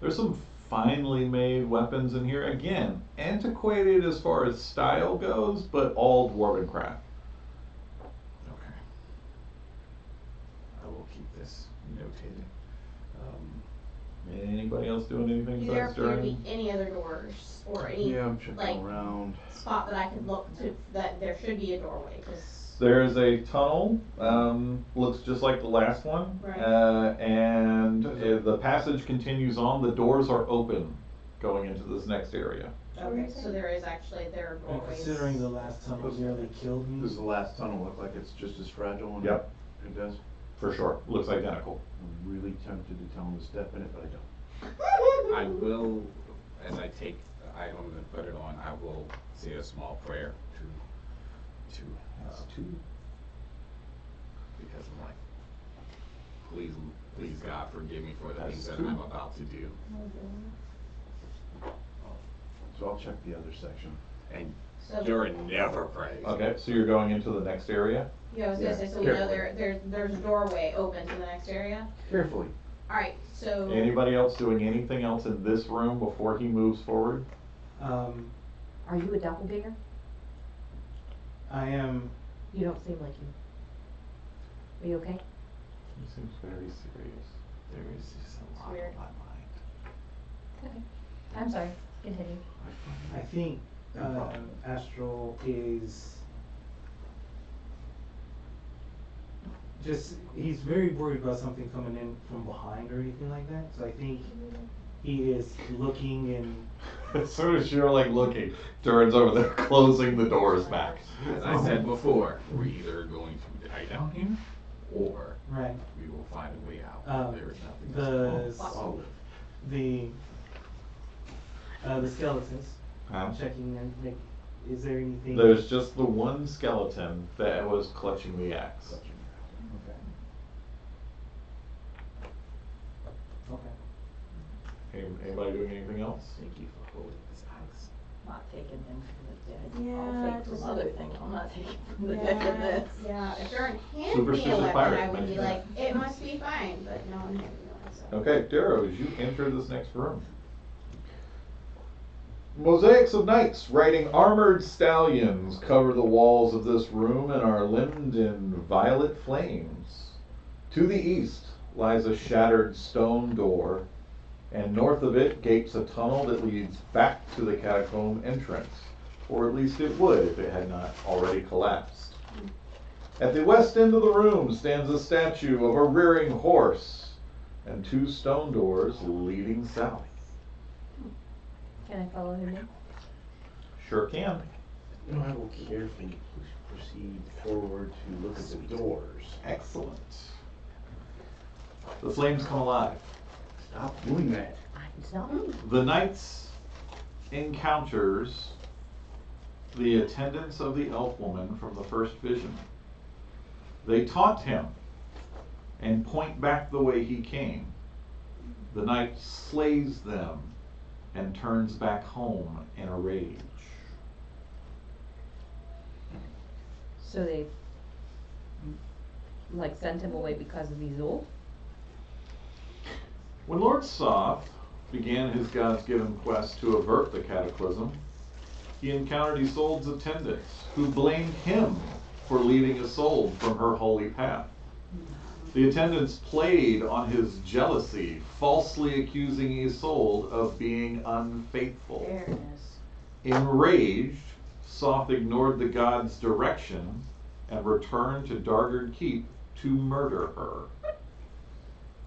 there's some finely made weapons in here. Again, antiquated as far as style goes, but all dwarven craft. Okay. I will keep this notated. Anybody else doing anything Do there besides appear to be during? any other doors or any Yeah, I'm checking like around. spot that I could look to that there should be a doorway? Cause There's a tunnel, looks just like the last one, Right. and the passage continues on. The doors are open going into this next area. okay, so there is actually there are And doorways. considering the last tunnel nearly killed me. Does the last tunnel look like it's just as fragile? And Yep. It does? For sure, looks identical. I'm really tempted to tell him to step in it, but I don't. I will, as I take the item and put it on, I will say a small prayer to because I'm like, please God forgive me for the That's things that two. I'm about to do. So I'll check the other section. And So Durin never prays. Okay, so you're going into the next area? yeah, I was gonna say, so we know there's a doorway open to the next area. Carefully. Alright, so Anybody else doing anything else in this room before he moves forward? Are you a doppelganger? I am. You don't seem like you. Are you okay? He seems very serious. There is just a lot Weird. on my mind. Okay. I'm sorry. Continue. I think Astral is just, he's very worried about something coming in from behind or anything like that. So I think he is looking and As soon as you're like looking, Durin's over there closing the doors back. As I said before, we're either going to die down here or right. we will find a way out. There is nothing else. Awesome. The skeletons. Huh? Checking in, like, is there anything? There's just the one skeleton that was clutching the axe. Okay. Okay. Anybody doing anything else? Thank you for holding this ice. Not taking things from I'll Yeah, take just from other things, I'm not taking from the Yeah, deck of this. yeah, if Aaron handed me Superstitious a weapon, pirate, I would be mention like, it must be fine, but no one handed me one, so. Okay, Darrow, as you enter this next room. Mosaics of knights riding armored stallions cover the walls of this room and are limned in violet flames. To the east lies a shattered stone door, and north of it gapes a tunnel that leads back to the catacomb entrance, or at least it would if it had not already collapsed. At the west end of the room stands a statue of a rearing horse and two stone doors leading south. Can I follow him in? Sure can. You know, I will carefully proceed forward to look at the doors. Excellent. The flames come alive. Stop doing that. It's not me. The knights encounters the attendants of the elf woman from the first vision. They taunt him and point back the way he came. The knight slays them and turns back home in a rage. So they, like, sent him away because of Isolde? When Lord Soth began his gods-given quest to avert the cataclysm, he encountered Isolde's attendants, who blamed him for leading Isolde from her holy path. The attendants played on his jealousy, falsely accusing Isolde of being unfaithful. There it is. Enraged, Soth ignored the god's direction and returned to Dargard Keep to murder her.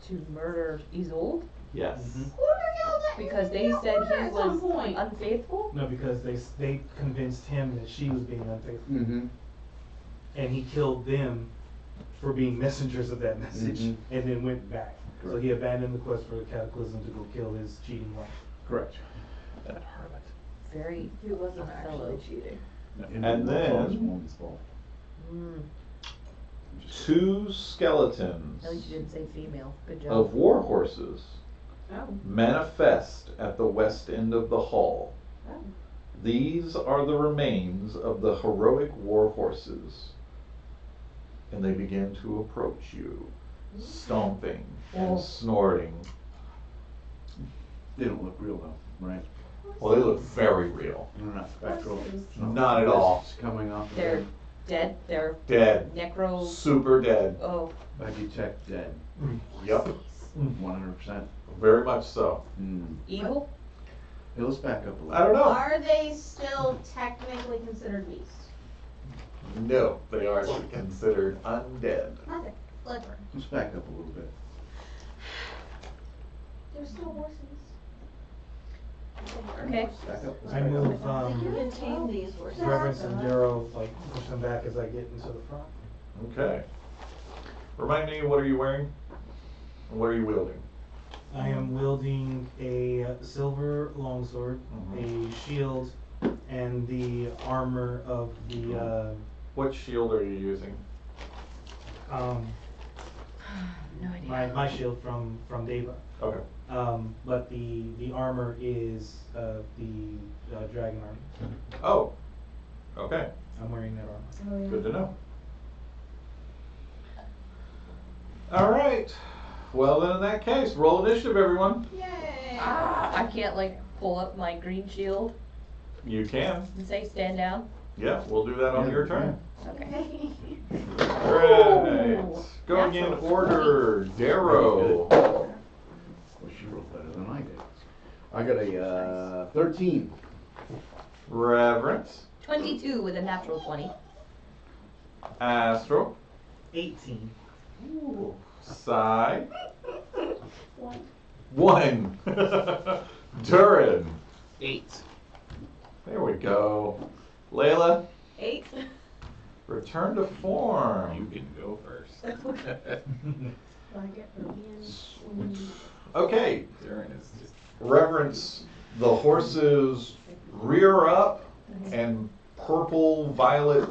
To murder Isolde? Yes. Mhm. Who the hell that? Because they said he at some was point. unfaithful? No, because they convinced him that she was being unfaithful, Mm-hmm. and he killed them for being messengers of that message, Mhm. and then went back. So Correct. he abandoned the quest for the cataclysm to go kill his cheating wife. Correct. That harlot. Very. He wasn't a actually fellow. cheating. And then- Woman's fault. Mm. Two skeletons At least you didn't say female. Good job. of war horses Oh. manifest at the west end of the hall. Oh. These are the remains of the heroic war horses, and they begin to approach you, stomping Oh. and snorting. They don't look real though, right? Well, they look very real. They're not spectral. It's Not at all. It's coming off of They're them. dead. They're Dead. necro. Super dead. Oh. I detect dead. Yep. 100%. Very much so. Evil? Hey, let's back up a little. I don't know. Are they still technically considered beasts? No, they are considered undead. Nothing. Flipper. Let's back up a little bit. They're still horses. Okay. Back up. Let's I back up. move, You can tame these horses. Reverence and Darrow, like, push them back as I get into the front. Okay. Remind me, what are you wearing? And what are you wielding? I am wielding a silver longsword, a shield, and the armor of the, What shield are you using? No idea. my shield from Deva. Okay. But the armor is the dragon armor. Oh. Okay. I'm wearing that armor. Good to know. All right. Well, then in that case, roll initiative, everyone. Yay! I can't, like, pull up my green shield You can. and say stand down. Yeah, we'll do that on Yeah, your turn. Okay. All right. Going in order, Darrow. Well, she rolled better than I did. I got a 13. Reverence. 22 with a natural 20. Astro. 18. Ooh. Psy. One. 1. Durin. 8. There we go. Layla. 8. Return to form. You can go first. Do I get the Okay. Durin is just Reverence, the horses rear up and purple violet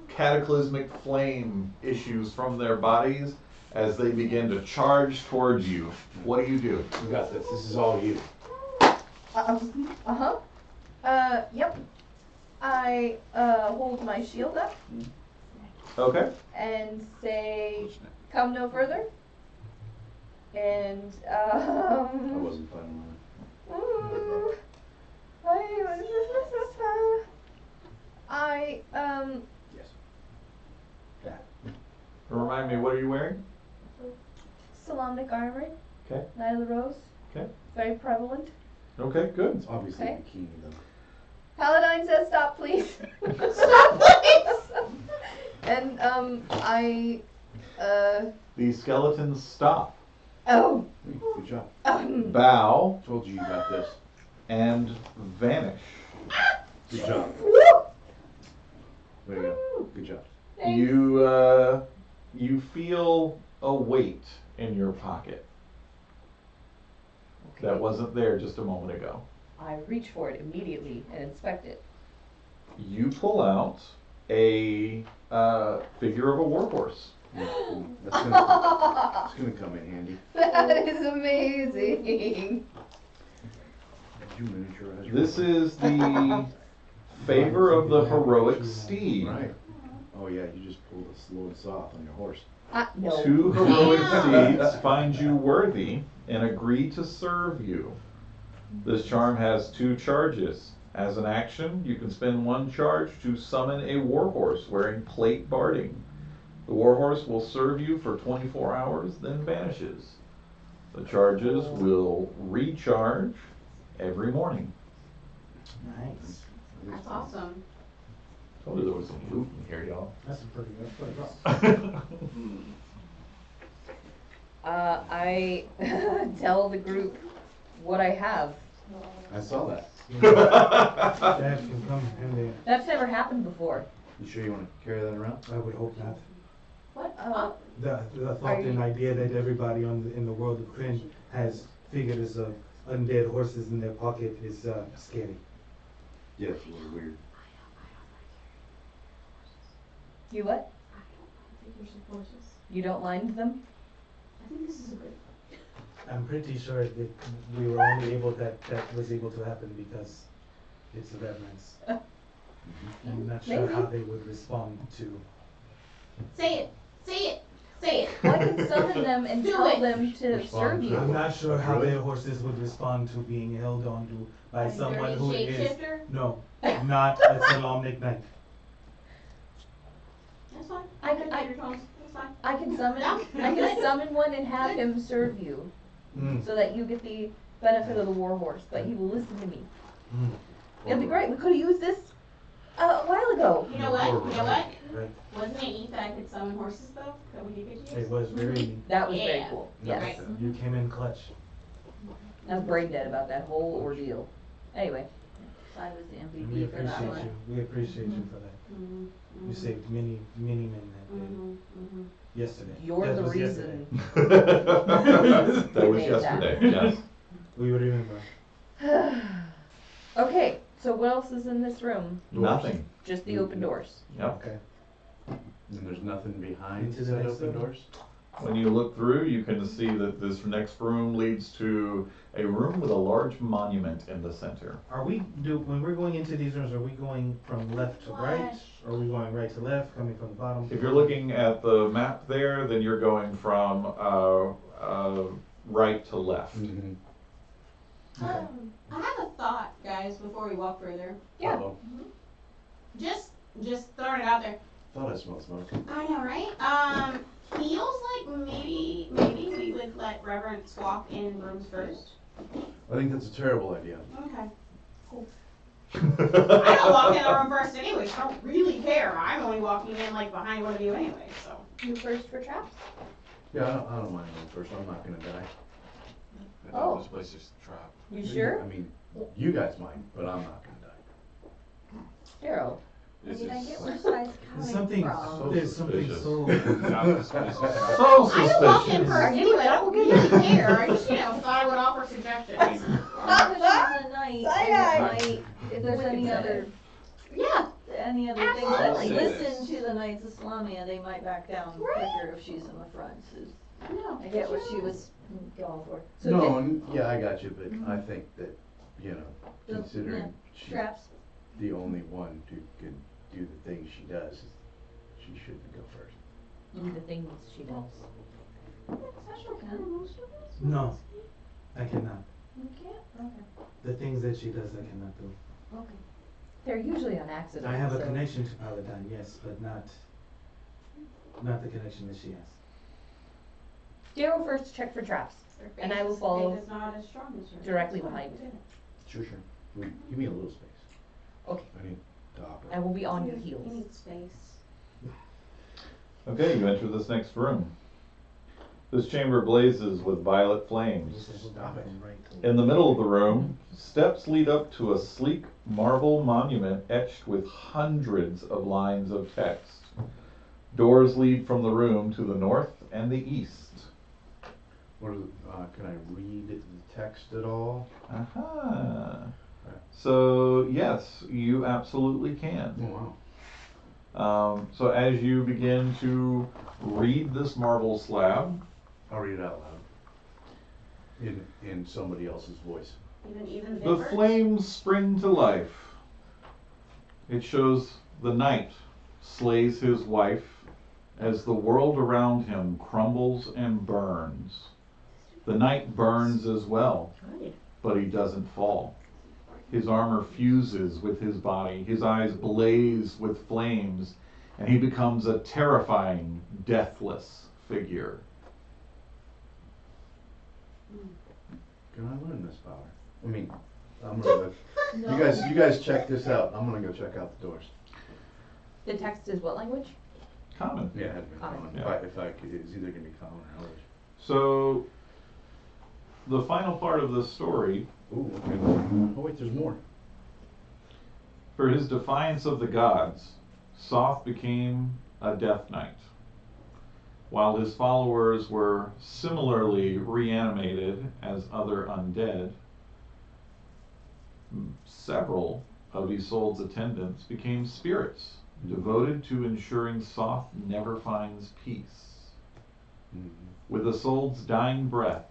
cataclysmic flame issues from their bodies as they begin to charge towards you. What do you do? You got this. This is all you. Yep. I hold my shield up Okay. and say, "Come no further." And I wasn't planning on I it. Yes. That. Remind me, what are you wearing? Solamnic armor, Okay. Nyla Rose. Okay. Very prevalent. Okay, good. It's obviously Okay. bikini though. Paladine says, "Stop, please." Stop, please. And The skeletons stop, oh, Hey, good job. bow, Told you got this. and vanish. Good job. Way to go. Good job. thanks. You feel a weight in your pocket that wasn't there just a moment ago. I reach for it immediately and inspect it. You pull out a figure of a warhorse. That's gonna come in handy. That is amazing. Did you miniaturize your This horse? is the favor of the heroic steed. Right. Oh yeah, you just pulled a slow and soft on your horse. No. 2 heroic steeds find you worthy and agree to serve you. This charm has 2 charges. As an action, you can spend 1 charge to summon a warhorse wearing plate barding. The warhorse will serve you for 24 hours, then vanishes. The charges will recharge every morning. Nice. That's awesome. Told you there was some loot in here, y'all. That's a pretty good. I tell the group what I have. I saw that. That can come in there. That's never happened before. You sure you wanna carry that around? I would hope not. What? The thought Are and you- idea that everybody in the world of Kryn has figures of undead horses in their pocket is scary. Yeah, it's a little weird. You what? Figures of horses. You don't mind them? I think this is a good. I'm pretty sure that we were only able that was able to happen because it's a reverence. I'm not sure Maybe. how they would respond to. Say it. Say it. Say it. Well, I can summon them and Do tell it. them to Respond serve to you. I'm not sure how Really? their horses would respond to being held onto by A someone dirty who is shapeshifter? no, not a Solamnic knight. That's fine. I I can- can your tones. That's fine. I can summon. No. I can summon one and have him serve you, Mm. so that you get the benefit of the warhorse. But he will listen to me. Mm. It'll be great. We could have used this a while ago. You know what? You know what? Right. Wasn't it neat that I could summon horses though? That we could use? It was very neat. That was very Yeah. cool. Right. Yes. You came in clutch. I was brain dead about that whole ordeal. Anyway, I was the And we MVP for that appreciate one. you. We appreciate you for that. Mm-hmm. You saved many men that day. Mm-hmm. Mm-hmm. Yesterday. you're That the was reason. That was Made that. yesterday, yes. We would remember. Okay, so what else is in this room? Nothing. Just the open doors. Yep. Okay. And there's nothing behind Into the said next open room. doors? When you look through, you can see that this next room leads to a room with a large monument in the center. Are we when we're going into these rooms? Are we going from left to right? Or are we going right to left? Coming from the bottom? If you're looking at the map there, then you're going from right to left. Mm-hmm. Okay. I have a thought, guys, before we walk further. Yeah. Uh-oh. Just throwing it out there. Thought I smelled smoke. I know, right? Feels like maybe we would let Reverence walk in rooms first. I think that's a terrible idea. Okay. I don't walk in the room first anyway, so I don't really care. I'm only walking in like behind one of you anyway, so. You first for traps? Yeah, I don't mind going first. I'm not gonna die. I know this place is trapped. You sure? I mean, you guys might, but I'm not gonna die. Daryl. This I mean, I is get where Sky's There's coming something. from. There's something suspicious. so. this place is trapped. So I don't walk in suspicious. first anyway, I don't really care. I just, thought I would offer suggestions. Because she's a knight, Side-eye. and if there's any other Yeah, things that I'll say listen this. to the Knights of Salamia, they might back down quicker if she's in the front. So no. I get what she was going for. So No, yeah, I got you, but I think that, The- considering yeah, she, Traps. the only one who can do the things she does, she shouldn't go first. Do the things she does. Special can most of us? No, I cannot. You can't? Okay. The things that she does, I cannot do. Okay. They're usually on accident. I have a so- connection to Paladin, yes, but not the connection that she has. Darrow first check for traps, Their and I will faith follow is not as strong as yours. directly That's fine. behind. Sure. Give me a little space. Okay. I need to operate. I will be on your You heels. need space. Okay, you enter this next room. This chamber blazes with violet flames. Stop it. In the middle of the room, steps lead up to a sleek marble monument etched with hundreds of lines of text. Doors lead from the room to the north and the east. What is, can I read the text at all? Aha. So yes, you absolutely can. Oh, wow. So as you begin to read this marble slab, I'll read it out loud. In somebody else's voice. Even the Vickers? flames spring to life. It shows the knight slays his wife as the world around him crumbles and burns. The knight burns as well, but he doesn't fall. His armor fuses with his body, his eyes blaze with flames, and he becomes a terrifying, deathless figure. Can I learn this power? I mean, I'm gonna go, you guys check this out. I'm gonna go check out the doors. The text is what language? Common. Yeah, it had been Common. common. Yeah. If I could, it's either gonna be common or English. So, the final part of the story, Ooh, okay. Oh wait, there's more. for his defiance of the gods, Soth became a death knight. While his followers were similarly reanimated as other undead, several of Isolde's attendants became spirits, devoted to ensuring Soth never finds peace. Mm-hmm. With Isolde's dying breath,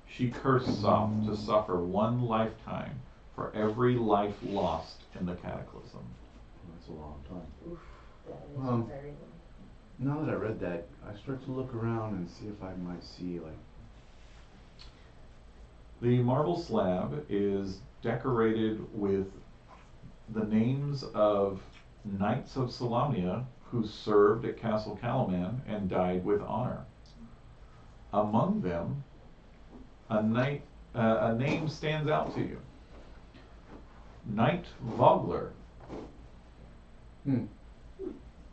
she cursed Soth to suffer one lifetime for every life lost in the cataclysm. That's a long time. That is very long. Now that I read that, I start to look around and see if I might see like. The marble slab is decorated with the names of knights of Solamnia who served at Castle Calaman and died with honor. Among them, a name stands out to you. Knight Vogler. Hmm.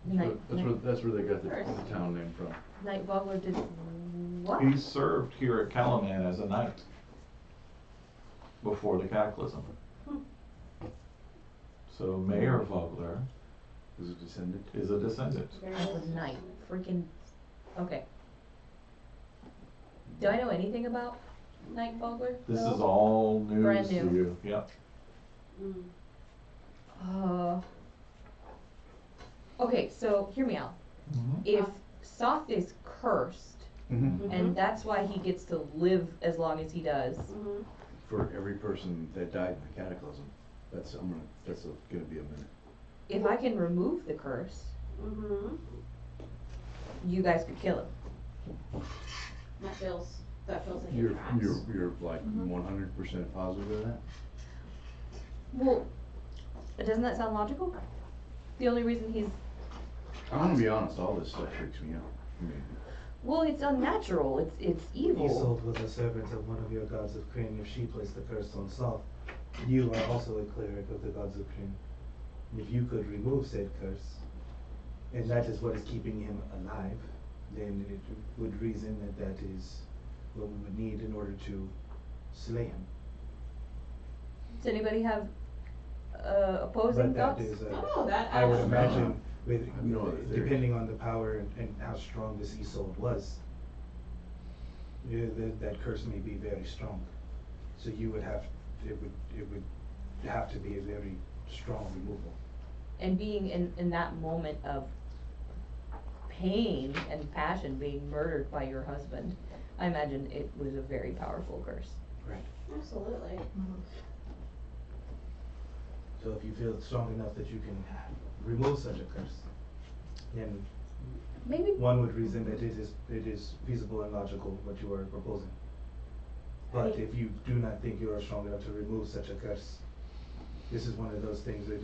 Knight That's where they got the town name from. Vogler did what? He served here at Calaman as a knight before the cataclysm. So Mayor Vogler Is a descendant. is a descendant. As a knight. Freaking. Okay. Do I know anything about Knight Vogler? This No? is all Brand news to new. you. Yep. Okay, so hear me out. If Soth is cursed, Mm-hmm. and that's why he gets to live as long as he does, For every person that died in the cataclysm. That's gonna be a minute. if I can remove the curse, you guys could kill him. That feels like You're it tracks. you're like 100% positive of that? Well, doesn't that sound logical? The only reason he's, I'm gonna be honest, all this stuff freaks me out. I mean, well, it's unnatural, it's evil. Isolde was a servant of one of your gods of Kryn. If she placed the curse on Soth, you are also a cleric of the gods of Kryn. If you could remove said curse, and that is what is keeping him alive, then it would reason that that is what we would need in order to slay him. Does anybody have opposing But that thoughts? is, Oh, that I would adds- imagine with, I have no other theory. depending on the power and how strong this Isolde was, that curse may be very strong. So you would have, it would have to be a very strong removal. And being in that moment of pain and passion, being murdered by your husband, I imagine it was a very powerful curse. Right. Absolutely. So if you feel strong enough that you can remove such a curse, then Maybe, one would reason that it is feasible and logical what you are proposing. But if you do not think you are strong enough to remove such a curse, this is one of those things that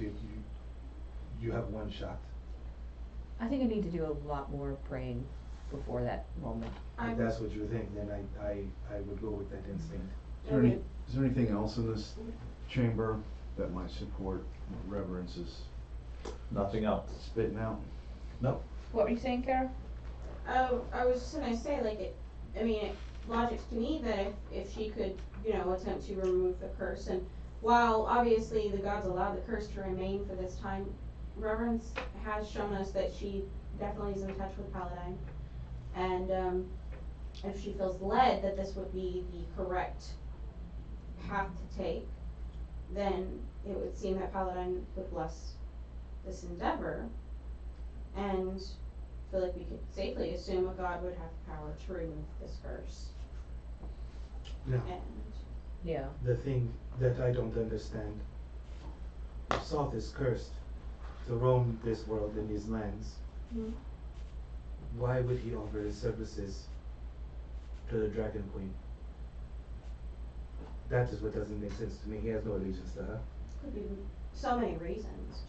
you have one shot. I think I need to do a lot more praying before that moment. If that's what you think, then I would go with that instinct. Is there anything else in this chamber that might support what Reverence is Nothing else. spitting out? Nope. What were you saying, Kara? Oh, I was just gonna say, like, it logics to me that if she could, attempt to remove the curse, and while obviously the gods allowed the curse to remain for this time, Reverence has shown us that she definitely is in touch with Paladine, and if she feels led that this would be the correct path to take, then it would seem that Paladine would bless this endeavor, and I feel like we could safely assume a god would have the power to remove this curse. Now, And Yeah. the thing that I don't understand, if Soth is cursed to roam this world and these lands, why would he offer his services to the Dragon Queen? That is what doesn't make sense to me. He has no allegiance to her. could be so many reasons.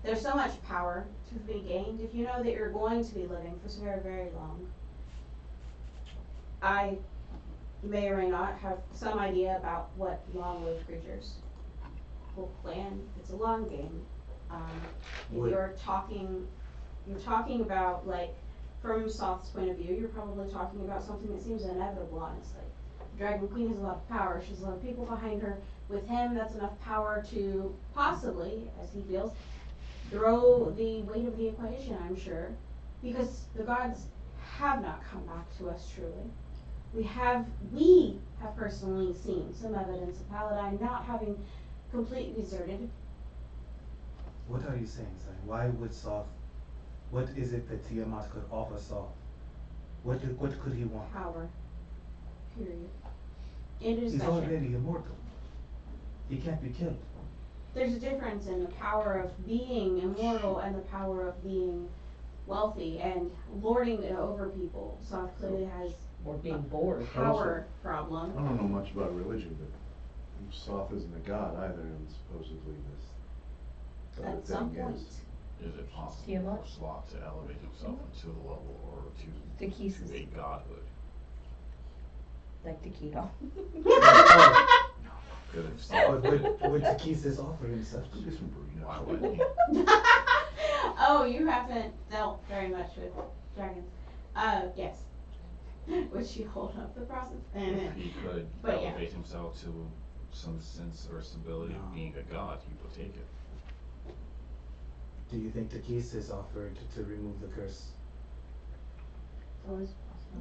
There's so much power to be gained if you know that you're going to be living for so very, very long. I may or may not have some idea about what long-lived creatures will plan. It's a long game. If you're talking about, like, from Soth's point of view, you're probably talking about something that seems inevitable, honestly. The Dragon Queen has a lot of power. She has a lot of people behind her. With him, that's enough power to possibly, as he feels, throw the weight of the equation, I'm sure, because the gods have not come back to us truly. We have personally seen some evidence of Paladine not having completely deserted. What are you saying, son? Why would Soth, what is it that Tiamat could offer Soth? What could he want? Power. Period. End of He's discussion. already immortal. He can't be killed. There's a difference in the power of being immortal and the power of being wealthy and lording it over people. Soth clearly has Or being bored. power problem. I don't know much about religion, but Soth isn't a god either, and supposedly this other At some thing point. is. Is it possible Tiamat? for Sloth to elevate himself into the level or The to keys. a godhood? Like the keto. Could have But would Takesis offer himself? Go get some burritos. Why wouldn't he? Oh, you haven't dealt very much with dragons. Yes. Would she hold up the process? If he could But yeah. elevate himself to some sense or stability of being a god, he would take it. Do you think Takesis offered to remove the curse?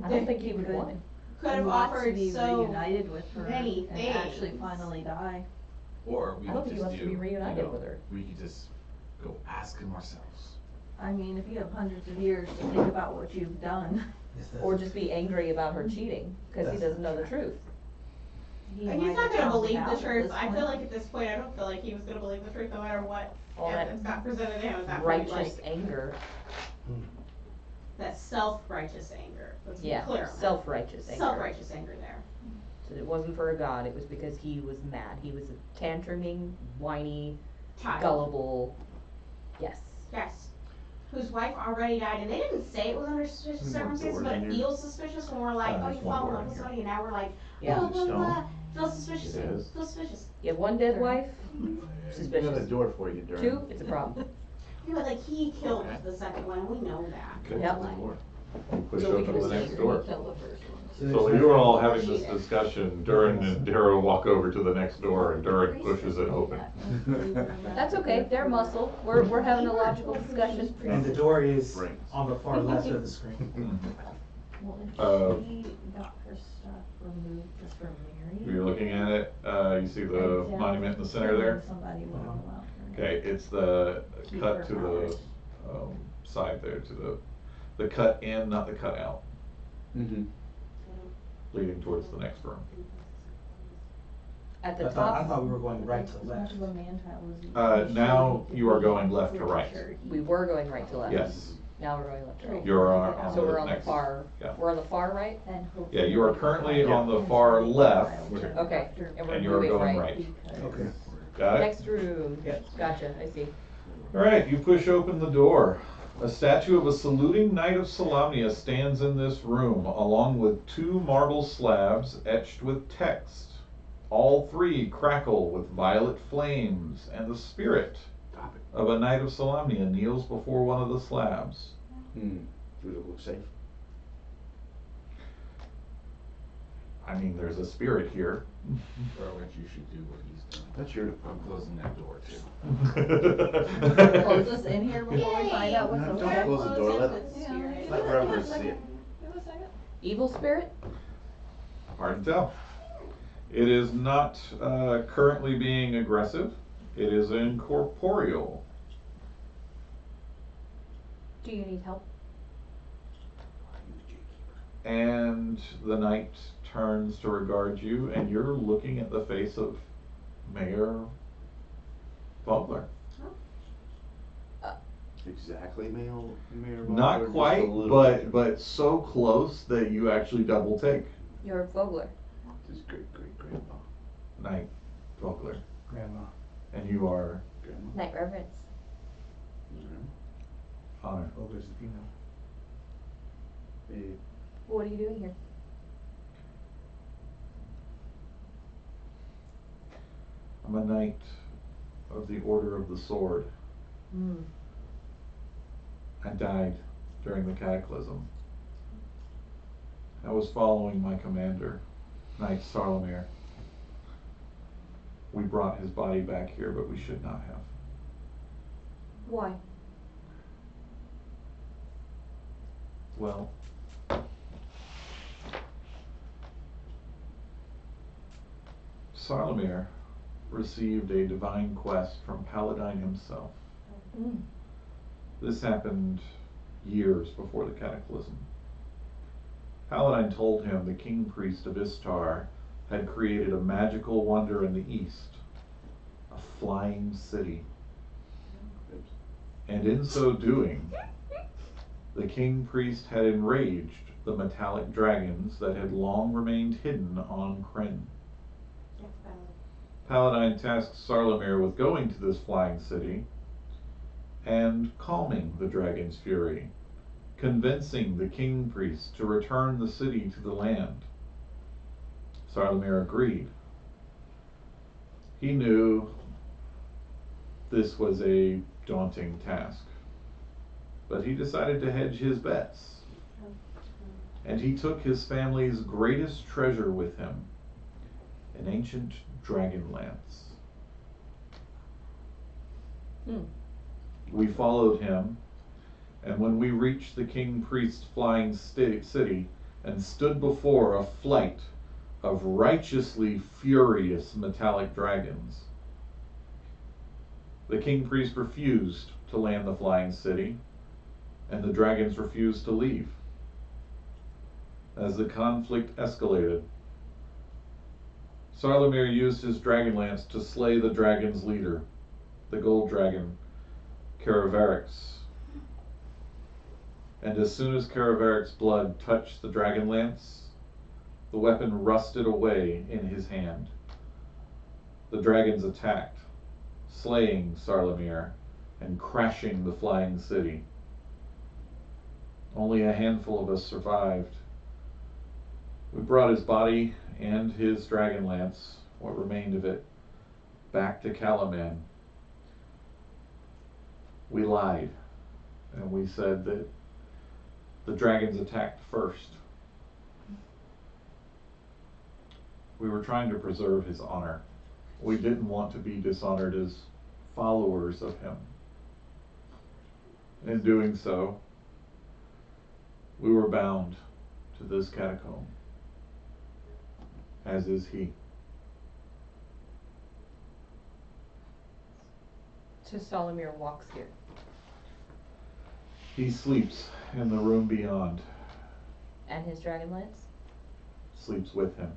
I don't think he would Could- want it. Could have wants to offered be so reunited with her many and actually things. finally die. Or we I don't could think he just wants to do, be reunited with her. we could just go ask him ourselves. I mean, if you have hundreds of years to think about what you've done, Or just be angry about her cheating, cause he doesn't know the truth. he And might he's not have gonna found believe out the at truth. this I feel point. like at this point, I don't feel like he was gonna believe the truth no matter what All that evidence got presented to him at that point. righteous Like, anger, that self-righteous anger. Let's be yeah, clear on that. self-righteous anger. Self-righteous anger there. So it wasn't for a god, it was because he was mad. He was a tantruming, whiny, Child. gullible, yes. Yes. Whose wife already died, and they didn't say it was under suspicious There's one circumstances, door but in it here. feels suspicious when we're like, oh, There's you one fall in door love in with here. somebody, and now we're like, Yeah. oh, Is it blah, blah, blah. stone? Feels suspicious. It is. Feels suspicious. You have one dead wife, We got a suspicious. door for you, Durham. 2, it's a problem. Yeah, but like he killed the second one, we know that. Good Yep. to the door. Push So we open can the say next He door. killed the first one. So you were all having this discussion, Durin and Darrow walk over to the next door and Durin pushes it open. That's okay, they're muscle, we're having a logical discussion. And the door is Brains. on the far left of the screen. Well, Uh, if she got her stuff removed just for Mary. You're looking at it, you see the and monument in the center there? Somebody would have allowed her. Okay, it's the Keep cut her to powers. the side there, to the cut in, not the cut out, Mm-hmm. leading towards the next room. At the I top, thought we were going right to As left. much of a man-child as Now you are going left to right. we were going right to left. Yes. Now we're going left to right. You're on So the we're on the next. far, Yeah. we're on the far right? Yeah, you are currently on the far left. Okay, and we're And you're moving going right. right. Okay. Got it? Next room. Yes. Gotcha, I see. Alright, you push open the door. A statue of a saluting knight of Salamnia stands in this room, along with 2 marble slabs etched with text. All 3 crackle with violet flames, and the spirit Stop it. of a knight of Salamnia kneels before one of the slabs. Does it look safe? I mean, there's a spirit here. Robert, you should do what he's doing. That's your I'm closing that door too. Close us in here before we find out what's No, over don't there. close the door. Yeah, Let Robert see it. Give a second. Evil spirit? Hard to tell. It is not currently being aggressive. It is incorporeal. Do you need help? And the knight turns to regard you, and you're looking at the face of Mayor Vogler. Exactly, Mayor. Not Vogler, just a quite, little bit. but so close that you actually double take. You're Vogler. His great-great-grandpa. Knight Vogler. Grandma. And you are Grandma. Night reverence. Honor. Ogre's a female. Hey, What are you doing here? I'm a knight of the Order of the Sword. Hmm. I died during the cataclysm. I was following my commander, Knight Sarlamir. We brought his body back here, but we should not have. Why? Well, Sarlamir received a divine quest from Paladine himself. Mm. This happened years before the cataclysm. Paladine told him the king priest of Istar had created a magical wonder in the east, a flying city. And in so doing, the king priest had enraged the metallic dragons that had long remained hidden on Kryn. Paladine tasked Sarlamir with going to this flying city and calming the dragon's fury, convincing the king priest to return the city to the land. Sarlamir agreed. He knew this was a daunting task, but he decided to hedge his bets. And he took his family's greatest treasure with him, an ancient Dragonlance. Hmm. We followed him, and when we reached the king priest's flying city and stood before a flight of righteously furious metallic dragons, the king priest refused to land the flying city, and the dragons refused to leave. As the conflict escalated, Sarlamir used his Dragonlance to slay the dragon's leader, the gold dragon, Caravarix. And as soon as Caravarix's blood touched the Dragonlance, the weapon rusted away in his hand. The dragons attacked, slaying Sarlamir and crashing the flying city. Only a handful of us survived. We brought his body and his Dragonlance, what remained of it, back to Calaman. We lied, and we said that the dragons attacked first. We were trying to preserve his honor. We didn't want to be dishonored as followers of him. In doing so, we were bound to this catacomb, as is he. So Salamir walks here. He sleeps in the room beyond, And his Dragonlance? sleeps with him.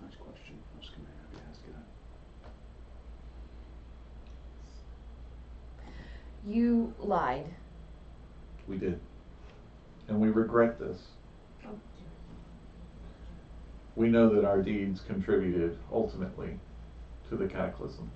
Nice question. I was You lied. We did. And we regret this. We know that our deeds contributed ultimately to the cataclysm.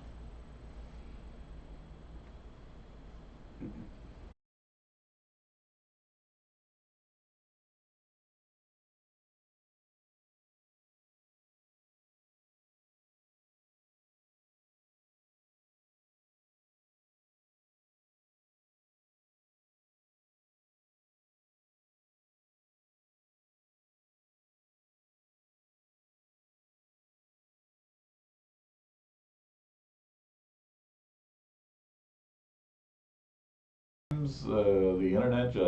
The internet just